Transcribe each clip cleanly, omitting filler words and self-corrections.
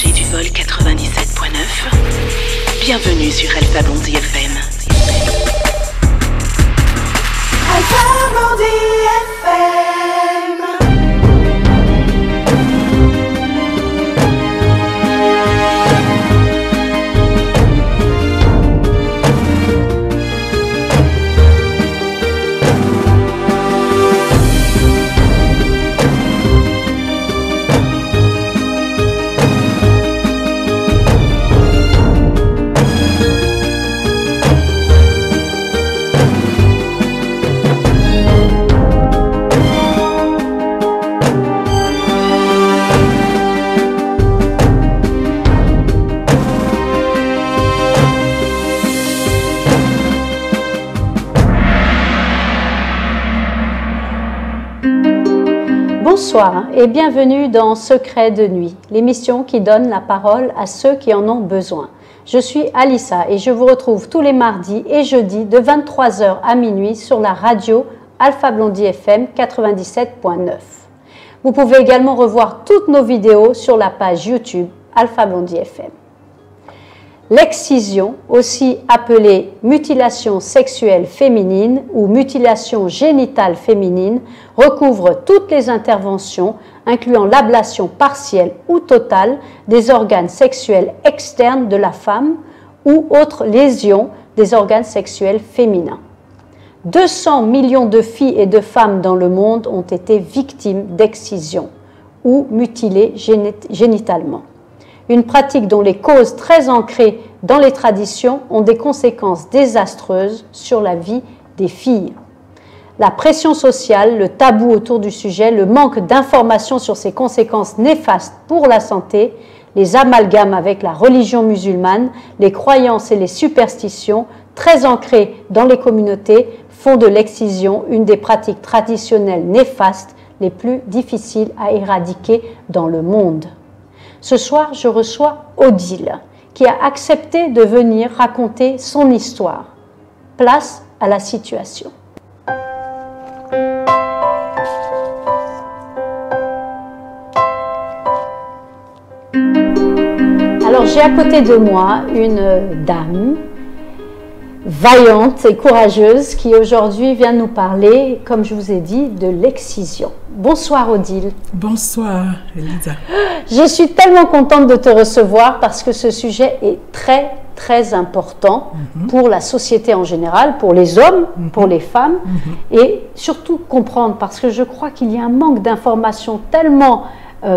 passagers du vol 97.9. Bienvenue sur Alpha Blondie FM. Alpha Blondie FM. Bonsoir et bienvenue dans Secret de nuit, l'émission qui donne la parole à ceux qui en ont besoin. Je suis Alissa et je vous retrouve tous les mardis et jeudis de 23h à minuit sur la radio Alpha Blondie FM 97.9. Vous pouvez également revoir toutes nos vidéos sur la page YouTube Alpha Blondie FM. L'excision, aussi appelée mutilation sexuelle féminine ou mutilation génitale féminine, recouvre toutes les interventions, incluant l'ablation partielle ou totale des organes sexuels externes de la femme ou autres lésions des organes sexuels féminins. 200 millions de filles et de femmes dans le monde ont été victimes d'excision ou mutilées génitalement. Une pratique dont les causes très ancrées dans les traditions ont des conséquences désastreuses sur la vie des filles. La pression sociale, le tabou autour du sujet, le manque d'informations sur ses conséquences néfastes pour la santé, les amalgames avec la religion musulmane, les croyances et les superstitions très ancrées dans les communautés font de l'excision une des pratiques traditionnelles néfastes les plus difficiles à éradiquer dans le monde. Ce soir, je reçois Odile, qui a accepté de venir raconter son histoire. Place à la situation. Alors, j'ai à côté de moi une dame vaillante et courageuse qui aujourd'hui vient nous parler, comme je vous ai dit, de l'excision. Bonsoir Odile. Bonsoir Elisa. Je suis tellement contente de te recevoir parce que ce sujet est très important pour la société en général, pour les hommes, pour les femmes et surtout comprendre parce que je crois qu'il y a un manque d'informations tellement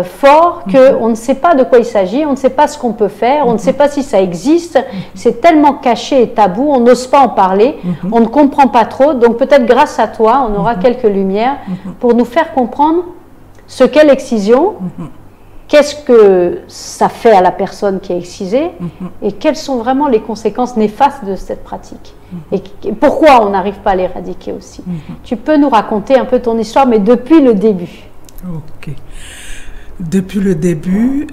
fort qu'on ne sait pas de quoi il s'agit, on ne sait pas ce qu'on peut faire, on ne sait pas si ça existe, c'est tellement caché et tabou, on n'ose pas en parler, on ne comprend pas trop, donc peut-être grâce à toi, on aura quelques lumières pour nous faire comprendre ce qu'est l'excision, qu'est-ce que ça fait à la personne qui est excisée et quelles sont vraiment les conséquences néfastes de cette pratique et pourquoi on n'arrive pas à l'éradiquer aussi. Tu peux nous raconter un peu ton histoire, mais depuis le début. Ok. Depuis le début,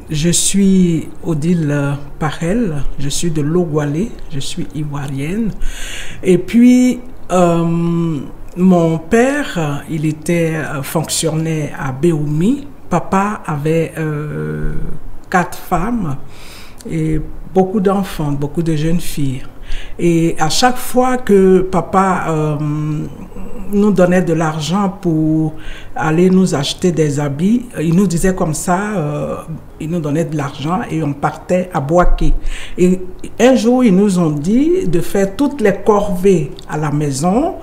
je suis Odile Parel, je suis de Logwalé, je suis ivoirienne. Et puis, mon père, il était fonctionnaire à Béoumi. Papa avait 4 femmes et beaucoup d'enfants, beaucoup de jeunes filles. Et à chaque fois que papa nous donnait de l'argent pour aller nous acheter des habits, il nous disait comme ça, il nous donnait de l'argent et on partait à Boaké. Et un jour, ils nous ont dit de faire toutes les corvées à la maison.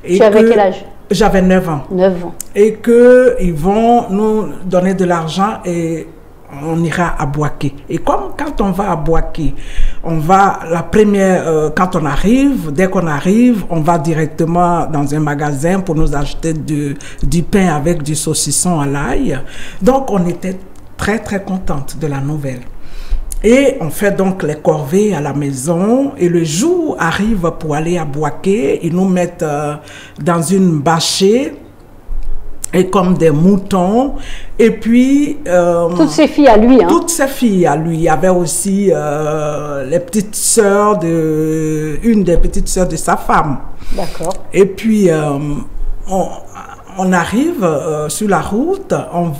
Tu avais quel âge? J'avais 9 ans. 9 ans. Et qu'ils vont nous donner de l'argent et on ira à Boaké. Et comme quand on va à Boaké, on va la première, quand on arrive, dès qu'on arrive, on va directement dans un magasin pour nous acheter du pain avec du saucisson à l'ail. Donc on était très contente de la nouvelle. Et on fait donc les corvées à la maison et le jour arrive pour aller à Boaké, ils nous mettent dans une bâchée et comme des moutons. Et puis... toutes ces filles à lui. Hein. Toutes ces filles à lui. Il y avait aussi les petites sœurs une des petites sœurs de sa femme. D'accord. Et puis, on arrive sur la route,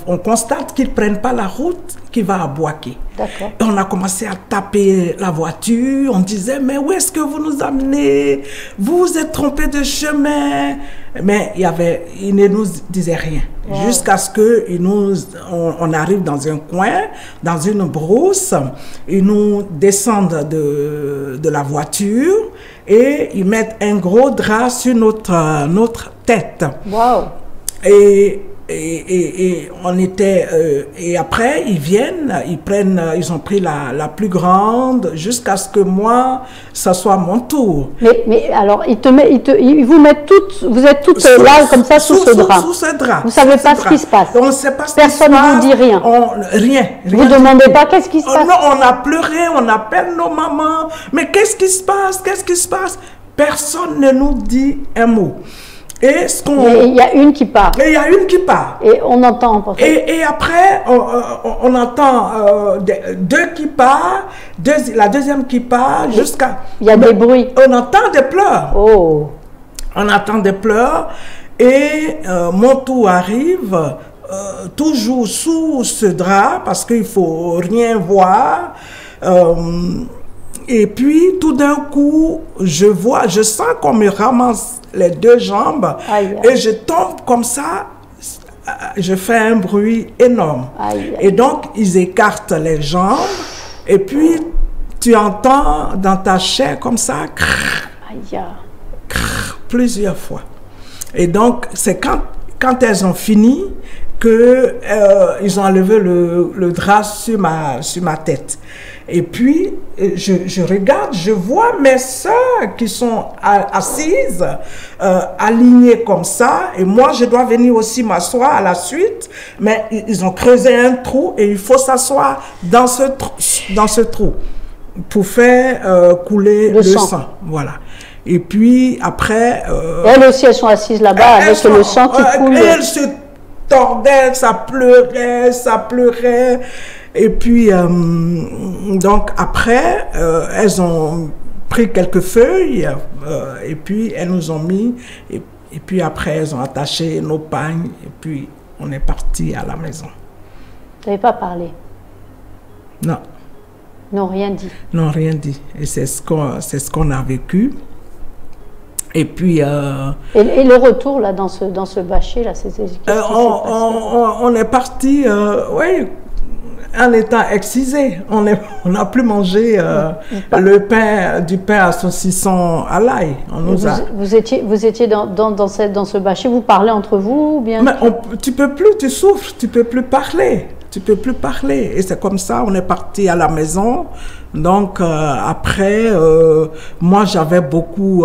on constate qu'ils ne prennent pas la route qui va à Boaké. D'accord. Et on a commencé à taper la voiture, on disait, mais où est-ce que vous nous amenez? Vous vous êtes trompé de chemin. Mais il ne nous disait rien. Wow. Jusqu'à ce qu'on arrive dans un coin, dans une brousse, ils nous descendent de la voiture et ils mettent un gros drap sur notre tête. Wow. Et on était et après ils viennent, ils ont pris la plus grande jusqu'à ce que moi ça soit mon tour. Mais alors ils vous mettent toutes, vous êtes toutes là comme ça sous ce drap. Sous ce drap. Vous savez pas ce qui se passe. On ne sait pas ce Personne qui se passe. Personne ne vous dit rien. Rien. Vous demandez pas qu'est-ce qui se passe. Non, on a pleuré, on appelle nos mamans. Mais qu'est-ce qui se passe? Qu'est-ce qui se passe? Personne ne nous dit un mot. Et il y a une qui part. Et il y a une qui part. Et on entend. Et après, on entend deux qui partent, la deuxième qui part, jusqu'à... Il y a des bruits. On entend des pleurs. Oh. On entend des pleurs. Et mon tour arrive, toujours sous ce drap, parce qu'il ne faut rien voir. Et puis, tout d'un coup, je sens qu'on me ramasse les deux jambes. Aïe. Et je tombe comme ça, je fais un bruit énorme. Aïe. Et donc, ils écartent les jambes. Et puis, tu entends dans ta chair comme ça, Aïe. Plusieurs fois. Et donc, c'est quand elles ont fini que ils ont enlevé le drap sur ma tête. Et puis, je regarde, je vois mes soeurs qui sont assises, alignées comme ça. Et moi, je dois venir aussi m'asseoir à la suite. Mais ils ont creusé un trou et il faut s'asseoir dans ce trou pour faire couler le sang. Voilà. Et puis, après... elles aussi, elles sont assises là-bas avec le sang qui coule. Elles se tordaient, ça pleurait. Et puis, donc après, elles ont pris quelques feuilles et puis elles nous ont mis. Et puis après, elles ont attaché nos pagnes et puis on est parti à la maison. Vous n'avez pas parlé? Non. Non, rien dit. Non, rien dit. Et c'est ce qu'on a vécu. Et puis... Et le retour, là, dans ce bâcher, là, qu'est-ce qui s'est passé? On est parti, oui, en étant excisé. On n'a plus mangé du pain à saucisson à l'ail. Vous étiez dans ce bâcher, vous parlez entre vous ou bien? Mais tu peux plus, tu souffres, tu peux plus parler. Tu peux plus parler. Et c'est comme ça, on est parti à la maison. Donc, après, moi, j'avais beaucoup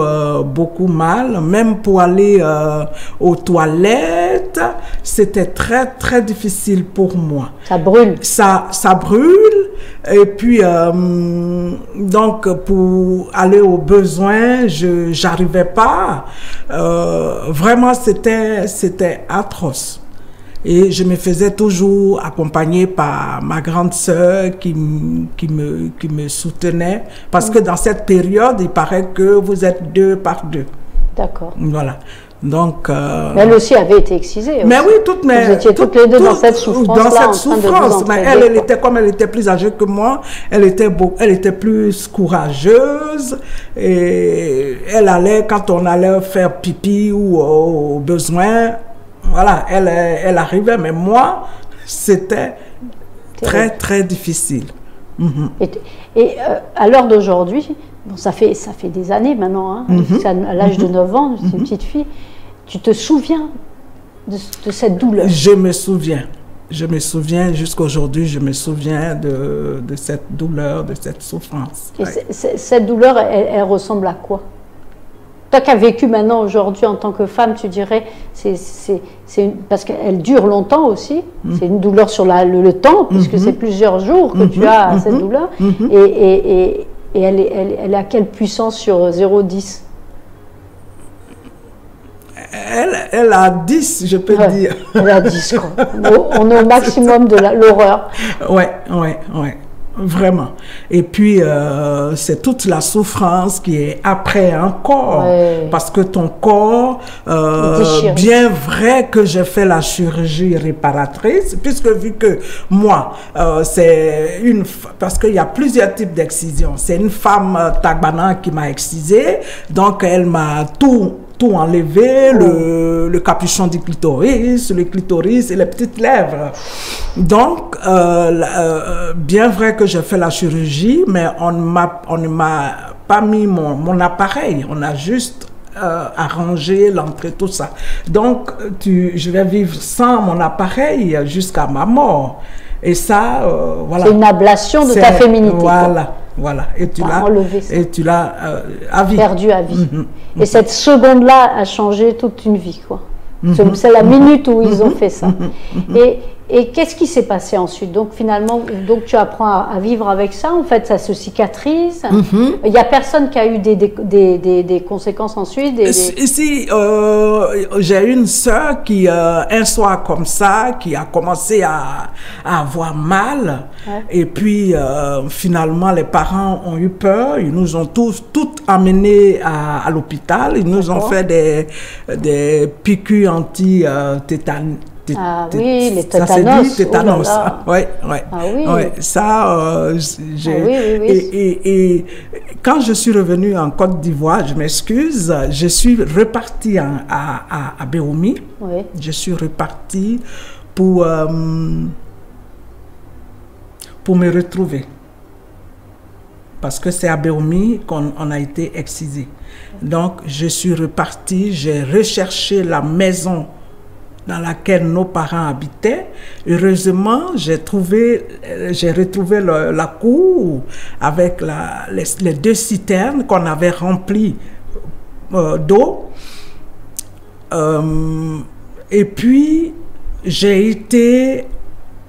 mal. Même pour aller aux toilettes, c'était très, très difficile pour moi. Ça brûle. Ça brûle. Et puis, donc, pour aller aux besoins, j'arrivais pas. Vraiment, c'était atroce. Et je me faisais toujours accompagner par ma grande sœur qui me soutenait. Parce que dans cette période, il paraît que vous êtes 2 par 2. D'accord. Voilà. Donc... mais elle aussi avait été excisée. Mais oui, vous étiez toutes les deux dans cette souffrance-là. Dans cette souffrance. Mais comme elle était plus âgée que moi, elle était plus courageuse. Et elle allait, quand on allait faire pipi ou au besoin... Voilà, elle arrivait, mais moi, c'était très, très difficile. Et à l'heure d'aujourd'hui, bon, ça fait des années maintenant, hein, à l'âge de 9 ans, c'est une petite fille, tu te souviens de cette douleur? Je me souviens jusqu'à aujourd'hui, je me souviens de cette douleur, de cette souffrance. Et cette douleur, elle ressemble à quoi? Toi qui as vécu maintenant aujourd'hui en tant que femme, tu dirais, parce qu'elle dure longtemps aussi, c'est une douleur sur le temps, puisque c'est plusieurs jours que tu as cette douleur, et elle a quelle puissance sur 0,10? Elle a 10, je peux dire. Elle a 10, quoi. On est au maximum de l'horreur. Ouais. Vraiment. Et puis, c'est toute la souffrance qui est après encore. Ouais. Parce que ton corps, Déchiré. bien vrai que j'ai fait la chirurgie réparatrice, puisque vu que moi, c'est parce qu'il y a plusieurs types d'excision. C'est une femme Tagbana qui m'a excisé, donc elle m'a tout enlevé, le capuchon du clitoris, le clitoris et les petites lèvres. Donc, bien vrai que j'ai fait la chirurgie, mais on ne m'a pas mis mon appareil, on a juste arrangé l'entrée, tout ça. Donc, je vais vivre sans mon appareil jusqu'à ma mort. Et ça, voilà. C'est une ablation de ta féminité. Voilà. Voilà, et tu l'as à vie. Perdu à vie. Et cette seconde-là a changé toute une vie, quoi. C'est la minute où ils ont fait ça. Et qu'est-ce qui s'est passé ensuite? Donc finalement, tu apprends à vivre avec ça. En fait, ça se cicatrise. Il n'y a personne qui a eu des conséquences ensuite. Ici, j'ai une sœur qui, un soir comme ça, qui a commencé à avoir mal. Ouais. Et puis, finalement, les parents ont eu peur. Ils nous ont toutes amenés à l'hôpital. Ils nous ont fait des piqûres anti-tétanes. Ah oui, les tétanos. Ça, tétanos. Oui. Ah oui. Ouais, ça, et quand je suis revenue en Côte d'Ivoire, je m'excuse, je suis repartie à Béoumi. Oui. Je suis repartie pour me retrouver. Parce que c'est à Béoumi qu'on a été excisé. Donc, je suis repartie, j'ai recherché la maison dans laquelle nos parents habitaient. Heureusement, j'ai retrouvé la cour avec les 2 citernes qu'on avait remplies d'eau. Et puis, j'ai été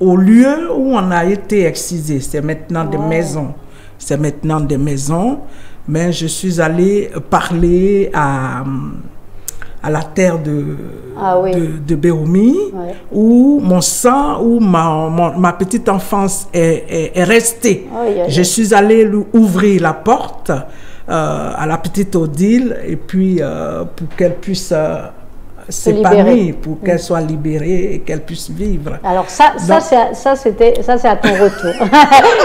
au lieu où on a été excisé. C'est maintenant des maisons. C'est maintenant des maisons. Mais je suis allée parler à la terre de Béoumi, où mon sang, où ma petite enfance est restée. Je suis allée lui ouvrir la porte à la petite Odile, et puis pour qu'elle puisse s'épanouir, pour qu'elle soit libérée et qu'elle puisse vivre. Alors ça c'est à ton retour.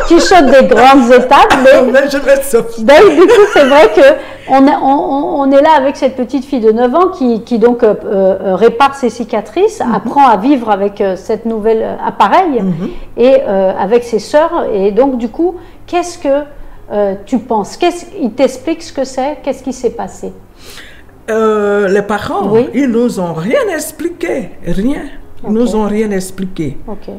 Tu sautes des grandes étapes, mais je vais sauter. Du coup, c'est vrai que on est là avec cette petite fille de 9 ans qui donc répare ses cicatrices, apprend à vivre avec cette nouvelle appareil et avec ses sœurs. Et donc du coup, qu'est-ce que tu penses? Il t'explique ce que c'est? Qu'est-ce qui s'est passé? Les parents, ils nous ont rien expliqué, rien. Ils nous ont rien expliqué.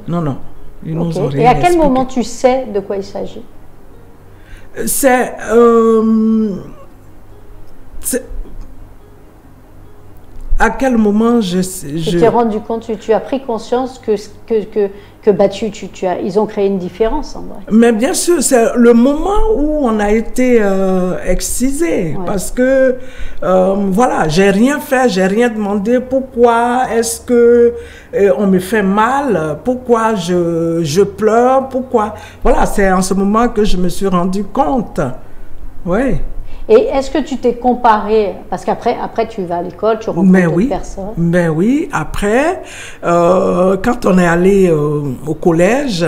Non. Ils nous ont rien expliqué. Et à quel moment tu sais de quoi il s'agit? C'est à quel moment tu t'es rendu compte, tu as pris conscience que ils ont créé une différence en vrai. Mais bien sûr, c'est le moment où on a été excisé, parce que voilà, j'ai rien fait, j'ai rien demandé. Pourquoi est-ce que on me fait mal? Pourquoi je pleure? Pourquoi? Voilà, c'est en ce moment que je me suis rendu compte. Oui. Et est-ce que tu t'es comparé, parce qu'après tu vas à l'école, tu rencontres d'autres personnes? Mais oui, après, quand on est allé au collège,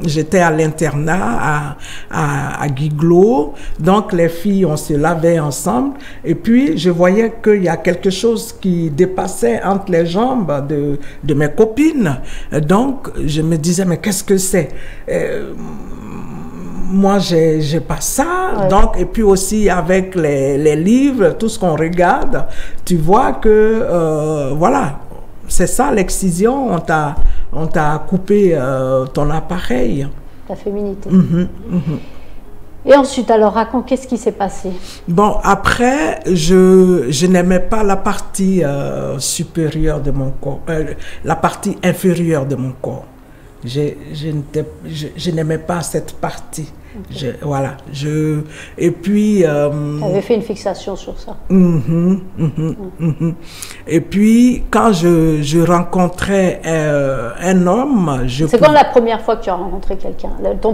j'étais à l'internat à Guiglo, donc les filles, on se lavait ensemble, et puis je voyais qu'il y a quelque chose qui dépassait entre les jambes de mes copines. Donc je me disais, mais qu'est-ce que c'est? Moi, j'ai pas ça. Donc, et puis aussi avec les livres, tout ce qu'on regarde, tu vois que, voilà, c'est ça l'excision, on t'a coupé ton appareil. Ta féminité. Et ensuite, alors, raconte, qu'est-ce qui s'est passé? Bon, après, je n'aimais pas la partie supérieure de mon corps, la partie inférieure de mon corps. Je n'aimais pas cette partie. Voilà. Et puis... Tu avais fait une fixation sur ça. Et puis, quand je rencontrais un homme... C'est quand la première fois que tu as rencontré quelqu'un? Ton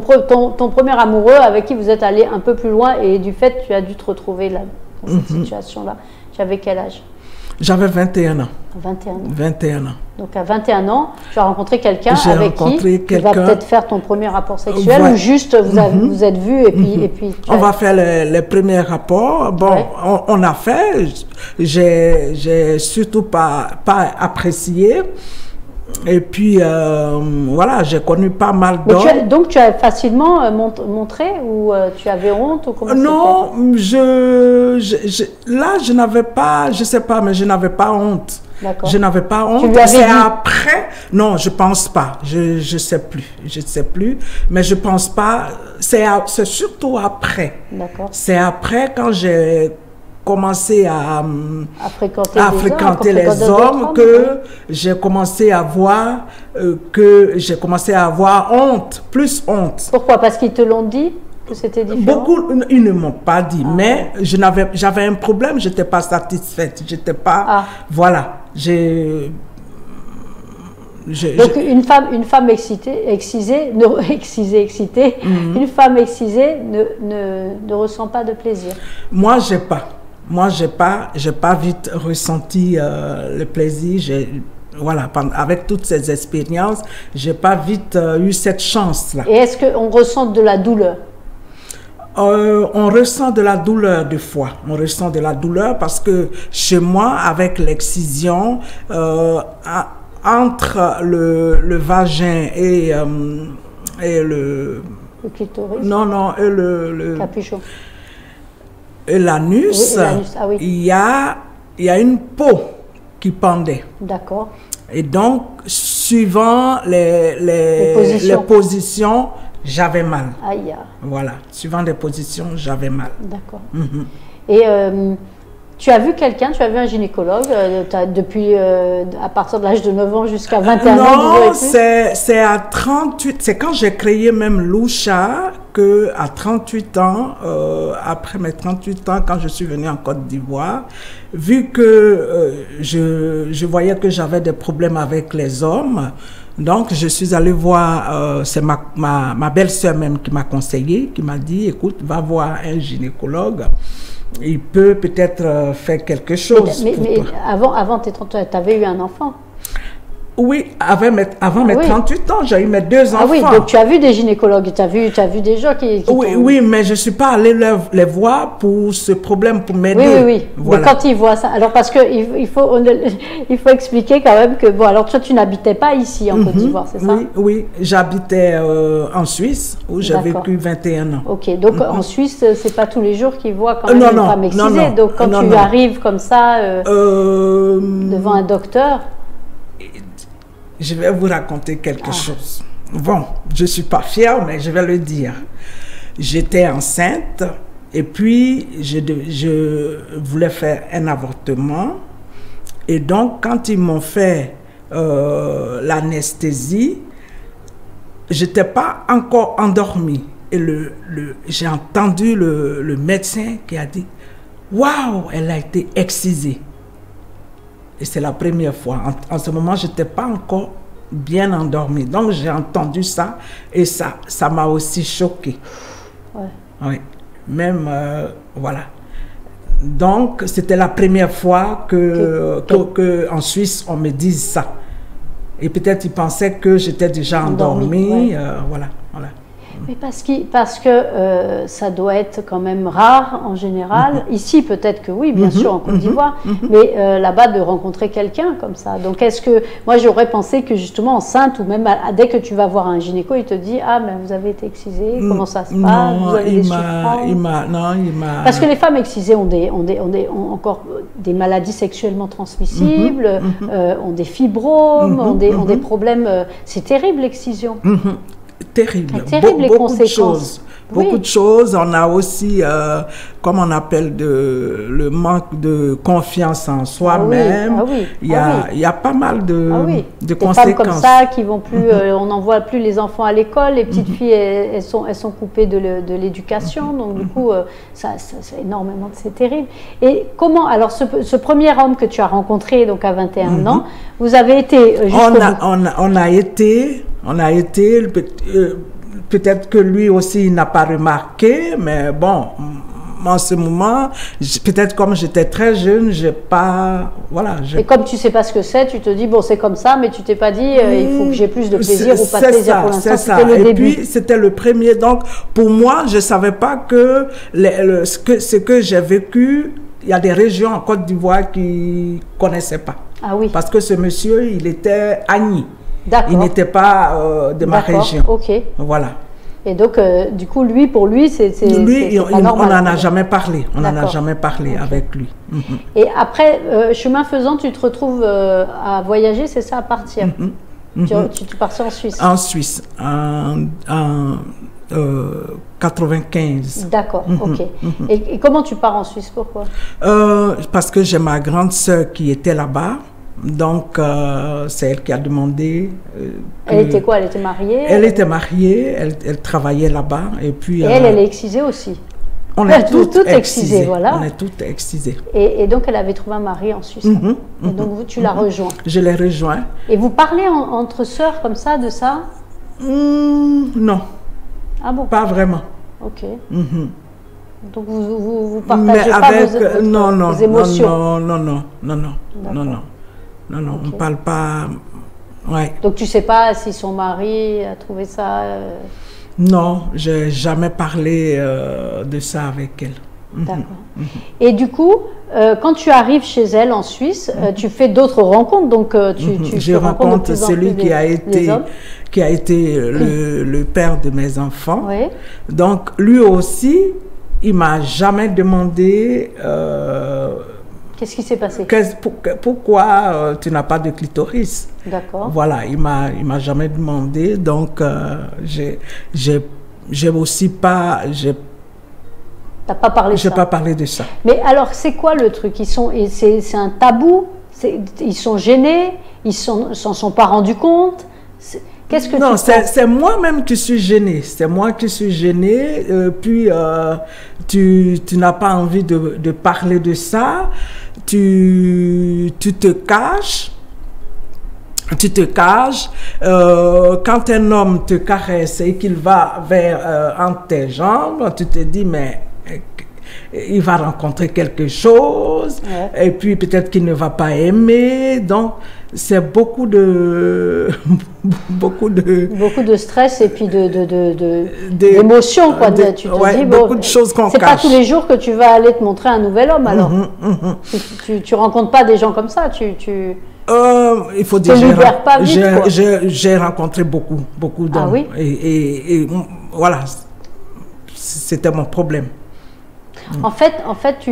premier amoureux avec qui vous êtes allé un peu plus loin et du fait tu as dû te retrouver là, dans cette situation-là. Tu avais quel âge? J'avais 21 ans. 21 ans. 21 ans. Donc à 21 ans, tu as rencontré quelqu'un avec qui tu vas peut-être faire ton premier rapport sexuel ou juste vous êtes vus et puis on va faire les premiers rapports. Bon, on a fait. J'ai surtout pas apprécié. Et puis, voilà, j'ai connu pas mal d'hommes. Donc, tu as facilement montré ou tu avais honte ou comment? Non, là, je n'avais pas, je sais pas, mais je n'avais pas honte. Je n'avais pas honte. C'est après. Non, je pense pas. Je sais plus. Mais je pense pas. C'est surtout après. D'accord. C'est après quand j'ai commencé à fréquenter les hommes que j'ai commencé à voir honte, plus honte. Pourquoi? Parce qu'ils te l'ont dit que c'était différent? Beaucoup, ils ne m'ont pas dit, mais j'avais un problème, j'étais pas satisfaite, j'étais pas, voilà, donc une femme excitée, une femme excisée ne ressent pas de plaisir. Moi, j'ai pas vite ressenti le plaisir. Voilà, avec toutes ces expériences, j'ai pas vite eu cette chance-là. Et est-ce qu'on ressent de la douleur? On ressent de la douleur des fois. On ressent de la douleur parce que chez moi, avec l'excision, entre le vagin et le clitoris. Non, et le capuchon. Et l'anus, il y a une peau qui pendait. D'accord. Et donc, suivant les positions, j'avais mal. Aïe. Voilà, suivant les positions, j'avais mal. D'accord. Et tu as vu quelqu'un, tu as vu un gynécologue depuis à partir de l'âge de 9 ans jusqu'à 21 ans? Non, c'est à 38, c'est quand j'ai créé même Loucha que à 38 ans, après mes 38 ans, quand je suis venue en Côte d'Ivoire, vu que je voyais que j'avais des problèmes avec les hommes, donc je suis allée voir, c'est ma belle-sœur même qui m'a conseillé, qui m'a dit, écoute, va voir un gynécologue. Il peut peut-être faire quelque chose. Mais avant tes 30 ans, tu avais eu un enfant? Oui, avant mes 38 ans, j'ai eu mes 2 enfants. Ah oui, donc tu as vu des gynécologues, tu as vu des gens qui oui, mais je ne suis pas allée les voir pour ce problème, pour m'aider. Oui. Voilà. Mais quand ils voient ça, alors parce qu'il faut expliquer quand même que, bon, alors toi tu n'habitais pas ici en Côte d'Ivoire, c'est ça? Oui, j'habitais en Suisse, où j'ai vécu 21 ans. Ok, donc en Suisse, c'est pas tous les jours qu'ils voient quand même une femme excisée. Donc quand tu arrives comme ça devant un docteur... Je vais vous raconter quelque chose. Bon, je ne suis pas fière, mais je vais le dire. J'étais enceinte et puis je voulais faire un avortement. Et donc, quand ils m'ont fait l'anesthésie, je n'étais pas encore endormie. Et j'ai entendu le médecin qui a dit « Waouh, elle a été excisée ». Et c'est la première fois. En ce moment, je n'étais pas encore bien endormie. Donc, j'ai entendu ça et ça m'a aussi choquée. Oui. Même, voilà. Donc, c'était la première fois que en Suisse, on me dise ça. Et peut-être ils pensaient que j'étais déjà endormie. Voilà. Mais parce que ça doit être quand même rare en général. Ici, peut-être que oui, bien sûr, en Côte d'Ivoire, mais là-bas, de rencontrer quelqu'un comme ça. Donc, moi, j'aurais pensé que justement, enceinte, ou même dès que tu vas voir un gynéco, il te dit « Ah, mais vous avez été excisée, comment ça se passe? Vous avez des souffrances ?» Parce que les femmes excisées ont encore des maladies sexuellement transmissibles, ont des fibromes, ont des problèmes. C'est terrible, l'excision. terrible. Terrible, les Beaucoup de conséquences. choses. Oui. Beaucoup de choses. On a aussi, comme on appelle, le manque de confiance en soi-même. Ah oui. Il y a pas mal de, de Des conséquences. femmes comme ça qui vont plus, on n'envoie plus les enfants à l'école, les petites filles, elles sont coupées de l'éducation, donc du coup, ça énormément, c'est terrible. Et comment, alors ce premier homme que tu as rencontré, donc à 21 ans, vous avez été jusqu'au bout. On a été, peut-être que lui aussi il n'a pas remarqué, mais bon, en ce moment, peut-être comme j'étais très jeune, j'ai pas, voilà. Et comme tu sais pas ce que c'est, tu te dis bon c'est comme ça, mais tu t'es pas dit il faut que j'ai plus de plaisir ou pas de plaisir pour l'instant. C'était le début. Et puis c'était le premier, donc pour moi je savais pas que ce que j'ai vécu, il y a des régions en Côte d'Ivoire qui connaissaient pas. Ah oui. Parce que ce monsieur il était Agni. D'accord. Il n'était pas de ma région. Ok. Voilà. Et donc, du coup, pour lui, c'est pas normal. On n'en a jamais parlé. On n'en a jamais parlé avec lui. Et après, chemin faisant, tu te retrouves à voyager, c'est ça, à partir. Tu partais en Suisse. En Suisse, en 95. D'accord, ok. Et comment tu pars en Suisse? Pourquoi? Parce que j'ai ma grande sœur qui était là-bas. Donc, c'est elle qui a demandé. Elle était quoi? Elle était mariée? Elle était mariée, elle travaillait là-bas. Et puis. Et elle est excisée aussi. On est toutes excisées, voilà. On est toutes excisées. Et donc, elle avait trouvé un mari en Suisse. Et donc, tu l'as rejoint. Je l'ai rejoint. Et vous parlez entre sœurs comme ça, de ça? Non. Ah bon? Pas vraiment. Ok. Donc, vous partagez pas avec, vos émotions? Non, on ne parle pas. Ouais. Donc tu ne sais pas si son mari a trouvé ça Non, je n'ai jamais parlé de ça avec elle. D'accord. Et du coup, quand tu arrives chez elle en Suisse, tu fais d'autres rencontres. Donc je rencontre celui qui a été le père de mes enfants. Oui. Donc lui aussi, il ne m'a jamais demandé... Qu'est-ce qui s'est passé? Pourquoi tu n'as pas de clitoris? D'accord. Voilà, il m'a jamais demandé, donc j'ai aussi pas... T'as pas parlé de ça? J'ai pas parlé de ça. Mais alors, c'est quoi le truc? C'est un tabou? Ils sont gênés? Ils s'en sont pas rendus compte? Qu'est-ce que non, c'est moi-même qui suis gênée. C'est moi qui suis gênée. Puis, tu n'as pas envie de parler de ça. Tu te caches. Tu te caches. Quand un homme te caresse et qu'il va vers entre tes jambes, tu te dis, mais il va rencontrer quelque chose. Ouais. Et puis, peut-être qu'il ne va pas aimer. Donc, c'est beaucoup de stress et puis d'émotions, quoi. Tu te dis, beaucoup de choses qu'on cache. C'est pas tous les jours que tu vas aller te montrer un nouvel homme, alors. Tu rencontres pas des gens comme ça, il faut dire, j'ai rencontré beaucoup d'hommes. Ah oui? Et voilà, c'était mon problème. En fait,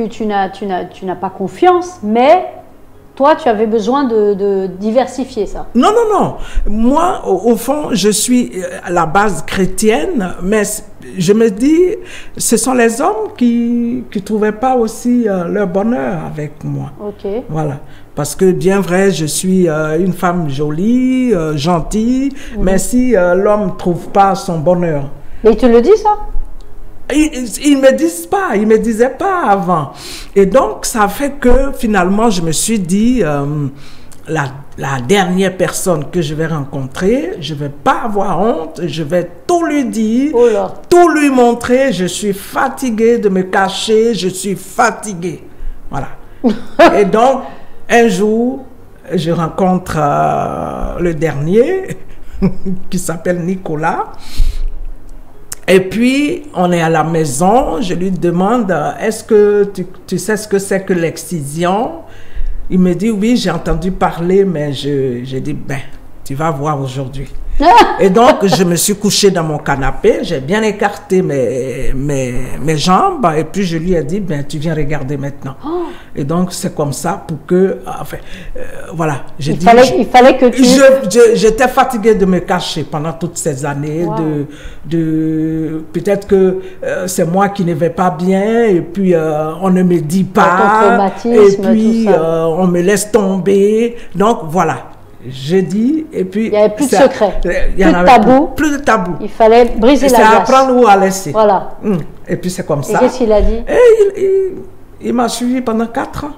tu n'as pas confiance, mais toi, tu avais besoin de diversifier ça. Non. Moi, au fond, je suis à la base chrétienne, mais je me dis, ce sont les hommes qui ne trouvaient pas aussi leur bonheur avec moi. Ok. Voilà. Parce que, bien vrai, je suis une femme jolie, gentille, mais si l'homme ne trouve pas son bonheur... Mais il te le dit, ça? Ils me disent pas, ils me disaient pas avant. Et donc, ça fait que finalement, je me suis dit, la dernière personne que je vais rencontrer, je vais pas avoir honte, je vais tout lui dire, tout lui montrer. Je suis fatiguée de me cacher, je suis fatiguée. Voilà. Et donc, un jour, je rencontre le dernier, qui s'appelle Nicolas. Et puis, on est à la maison, je lui demande, est-ce que tu sais ce que c'est que l'excision? Il me dit, oui, j'ai entendu parler, mais j'ai dit, ben, tu vas voir aujourd'hui. Et donc, je me suis couchée dans mon canapé, j'ai bien écarté mes jambes, et puis je lui ai dit, ben, tu viens regarder maintenant. Oh. Et donc, c'est comme ça pour que, enfin, voilà. J'ai dit, il fallait que tu... J'étais fatiguée de me cacher pendant toutes ces années, Wow. peut-être que c'est moi qui ne vais pas bien, et puis on ne me dit Ton pas, traumatisme, et puis tout ça. on me laisse tomber. Donc, voilà. J'ai dit, et puis... Il n'y avait plus de secret, Il y en plus de avait tabou. Plus de tabou. Il fallait briser C'est la à glace. prendre ou à laisser. Voilà. Et puis c'est comme Et ça. qu'est-ce qu'il a dit? Et il m'a suivi pendant 4 ans.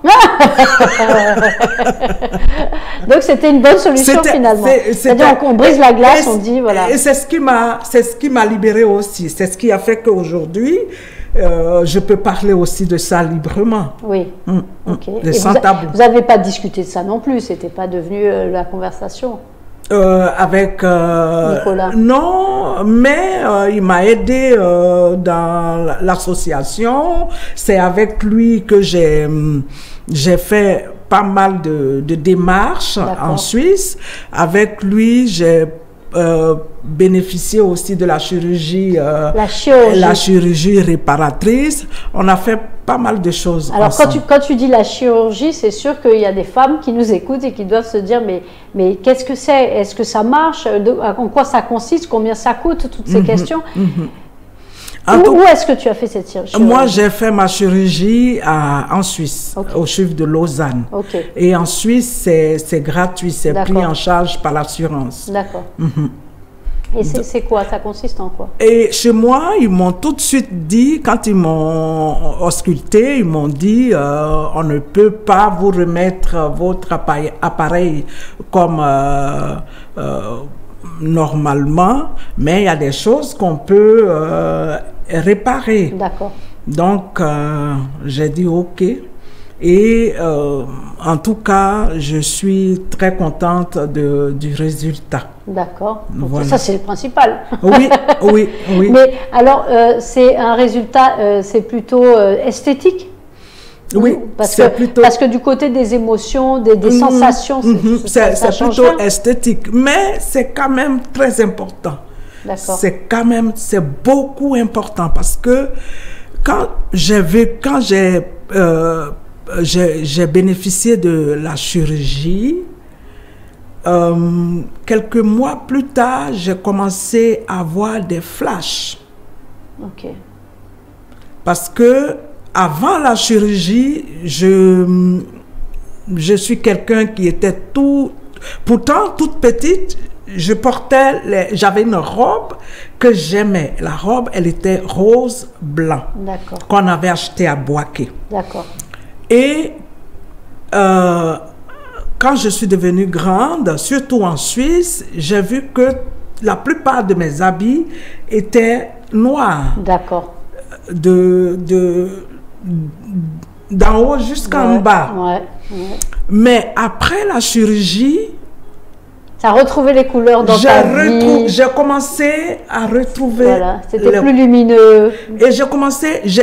Donc c'était une bonne solution finalement. C'est-à-dire qu'on brise la glace, on dit voilà. Et c'est ce qui m'a libérée aussi. C'est ce qui a fait qu'aujourd'hui, je peux parler aussi de ça librement. Oui. Ok. Et Sans tabou. Vous n'avez pas discuté de ça non plus. C'était pas devenu la conversation. Avec Nicolas. Non, mais il m'a aidé dans l'association. C'est avec lui que j'ai fait pas mal de démarches en Suisse. Avec lui, j'ai bénéficié aussi de la chirurgie réparatrice. On a fait pas mal de choses. Alors ensemble. quand tu dis la chirurgie, c'est sûr qu'il y a des femmes qui nous écoutent et qui doivent se dire mais qu'est-ce que c'est? Est-ce que ça marche? En quoi ça consiste? Combien ça coûte? Toutes ces questions. Où est-ce que tu as fait cette chirurgie? Moi, j'ai fait ma chirurgie en Suisse, au CHUV de Lausanne. Et en Suisse, c'est gratuit, c'est pris en charge par l'assurance. D'accord. Et c'est quoi? Ça consiste en quoi? Et chez moi, ils m'ont tout de suite dit, quand ils m'ont ausculté, ils m'ont dit, on ne peut pas vous remettre votre appareil comme normalement, mais il y a des choses qu'on peut réparer. D'accord. Donc, j'ai dit OK. Et en tout cas, je suis très contente du résultat. D'accord. Voilà. Ça, c'est le principal. Oui. Mais alors, c'est un résultat, c'est plutôt esthétique? Oui, parce que du côté des émotions, des sensations, c'est plutôt esthétique. Mais c'est quand même très important. D'accord. C'est beaucoup important parce que quand j'ai bénéficié de la chirurgie, quelques mois plus tard, j'ai commencé à avoir des flashs. Ok. Parce que avant la chirurgie, je suis quelqu'un qui était pourtant toute petite. J'avais une robe que j'aimais. La robe, elle était rose blanc. D'accord. Qu'on avait acheté à Boaké. D'accord. Et quand je suis devenue grande, surtout en Suisse, j'ai vu que la plupart de mes habits étaient noirs. D'accord. D'en haut jusqu'en bas. Ouais. Mais après la chirurgie, tu as retrouvé les couleurs dans ta vie. J'ai commencé à retrouver... Voilà, c'était plus lumineux. Et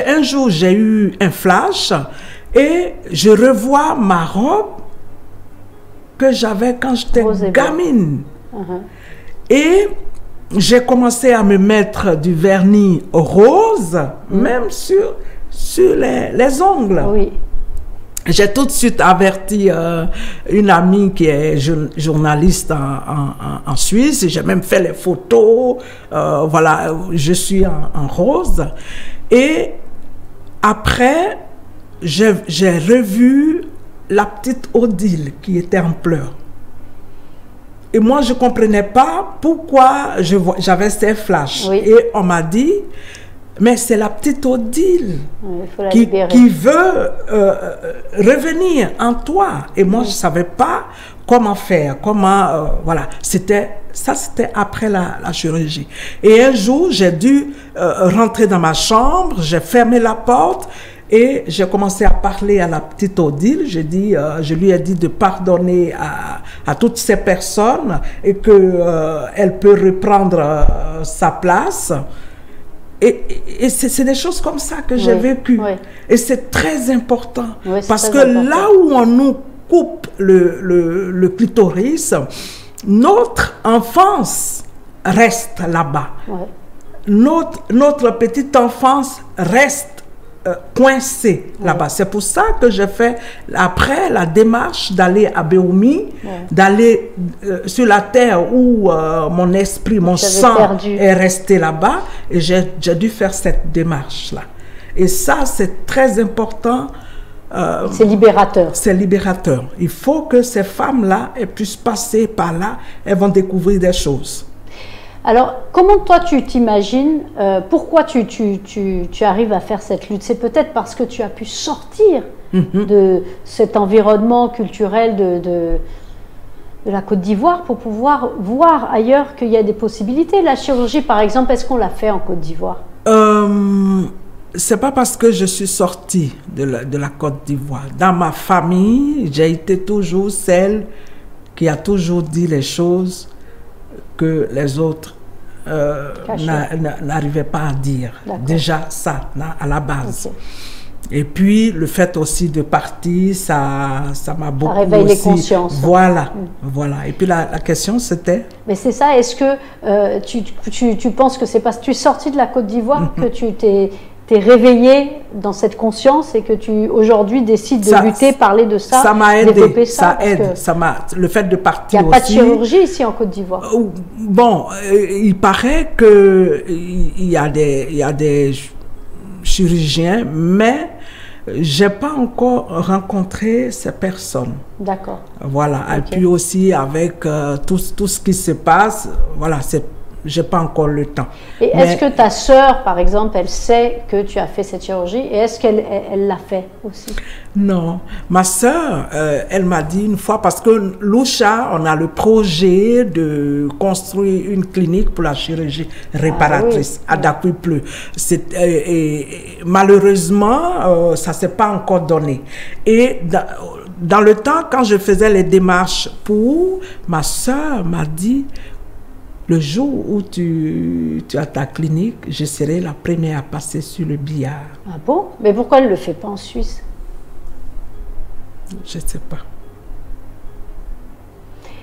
un jour, j'ai eu un flash et je revois ma robe que j'avais quand j'étais gamine. Et j'ai commencé à me mettre du vernis rose, même sur les ongles. Oui. J'ai tout de suite averti une amie qui est journaliste en Suisse. J'ai même fait les photos. Voilà, je suis en rose. Et après, j'ai revu la petite Odile qui était en pleurs. Et moi, je ne comprenais pas pourquoi j'avais ces flashs. Oui. Et on m'a dit, mais c'est la petite Odile qui veut revenir en toi. Et moi, je ne savais pas comment faire, voilà. C'était après la chirurgie. Et un jour, j'ai dû rentrer dans ma chambre, j'ai fermé la porte et j'ai commencé à parler à la petite Odile. Je lui ai dit de pardonner à toutes ces personnes et qu'elle peut reprendre sa place. Et c'est des choses comme ça que j'ai vécues. Oui. Et c'est très important. Oui, parce que là où on nous coupe le clitoris, notre enfance reste là-bas. Ouais. Notre petite enfance reste coincée là-bas. C'est pour ça que j'ai fait, après la démarche d'aller à Béoumi, d'aller sur la terre où mon esprit, mon sang est resté là-bas, et j'ai dû faire cette démarche-là. Et ça, c'est très important. C'est libérateur. C'est libérateur. Il faut que ces femmes-là, elles puissent passer par là, elles vont découvrir des choses. Alors, comment toi tu t'imagines, pourquoi tu arrives à faire cette lutte? C'est peut-être parce que tu as pu sortir de cet environnement culturel de la Côte d'Ivoire pour pouvoir voir ailleurs qu'il y a des possibilités. La chirurgie, par exemple, est-ce qu'on l'a fait en Côte d'Ivoire? C'est pas parce que je suis sortie de la Côte d'Ivoire. Dans ma famille, j'ai été toujours celle qui a toujours dit les choses que les autres n'arrivaient pas à dire. Déjà ça, à la base. Okay. Et puis le fait aussi de partir, ça m'a beaucoup réveille les consciences. Voilà, voilà. Et puis la question c'était. Mais c'est ça. Est-ce que tu penses que c'est parce que tu es sorti de la Côte d'Ivoire que tu t'es réveillé dans cette conscience et que tu aujourd'hui décides de lutter, parler de ça, ça m'a aidé, développer ça aide, le fait de partir aussi. Il n'y a pas de chirurgie ici en Côte d'Ivoire. Bon, il paraît que il y a des chirurgiens, mais j'ai pas encore rencontré ces personnes. D'accord. Voilà. Okay. Et puis aussi avec tout ce qui se passe, voilà, j'ai pas encore le temps. Et est-ce que ta sœur, par exemple, elle sait que tu as fait cette chirurgie et est-ce qu'elle l'a fait aussi? Non, ma sœur, elle m'a dit une fois, parce que Loucha, on a le projet de construire une clinique pour la chirurgie réparatrice à Dakuipleu. Malheureusement, ça s'est pas encore donné. Et dans le temps, quand je faisais les démarches ma sœur m'a dit, le jour où tu as ta clinique, je serai la première à passer sur le billard. Ah bon? Mais pourquoi elle ne le fait pas en Suisse? Je ne sais pas.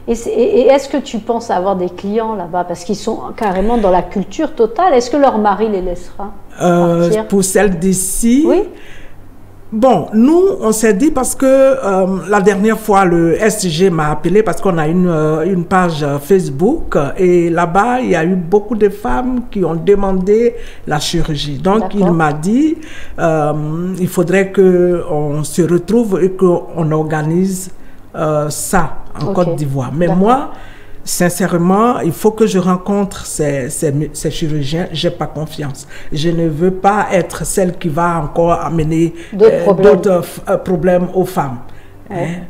Et est-ce que tu penses avoir des clients là-bas? Parce qu'ils sont carrément dans la culture totale. Est-ce que leur mari les laissera partir? Pour celles d'ici? Oui. Bon, nous, on s'est dit parce que la dernière fois, le SG m'a appelé parce qu'on a une page Facebook et là-bas, il y a eu beaucoup de femmes qui ont demandé la chirurgie. Donc, il m'a dit, il faudrait qu'on se retrouve et qu'on organise ça en Côte d'Ivoire. Mais moi, sincèrement, il faut que je rencontre ces chirurgiens. Je n'ai pas confiance. Je ne veux pas être celle qui va encore amener d'autres problèmes aux femmes. Ouais.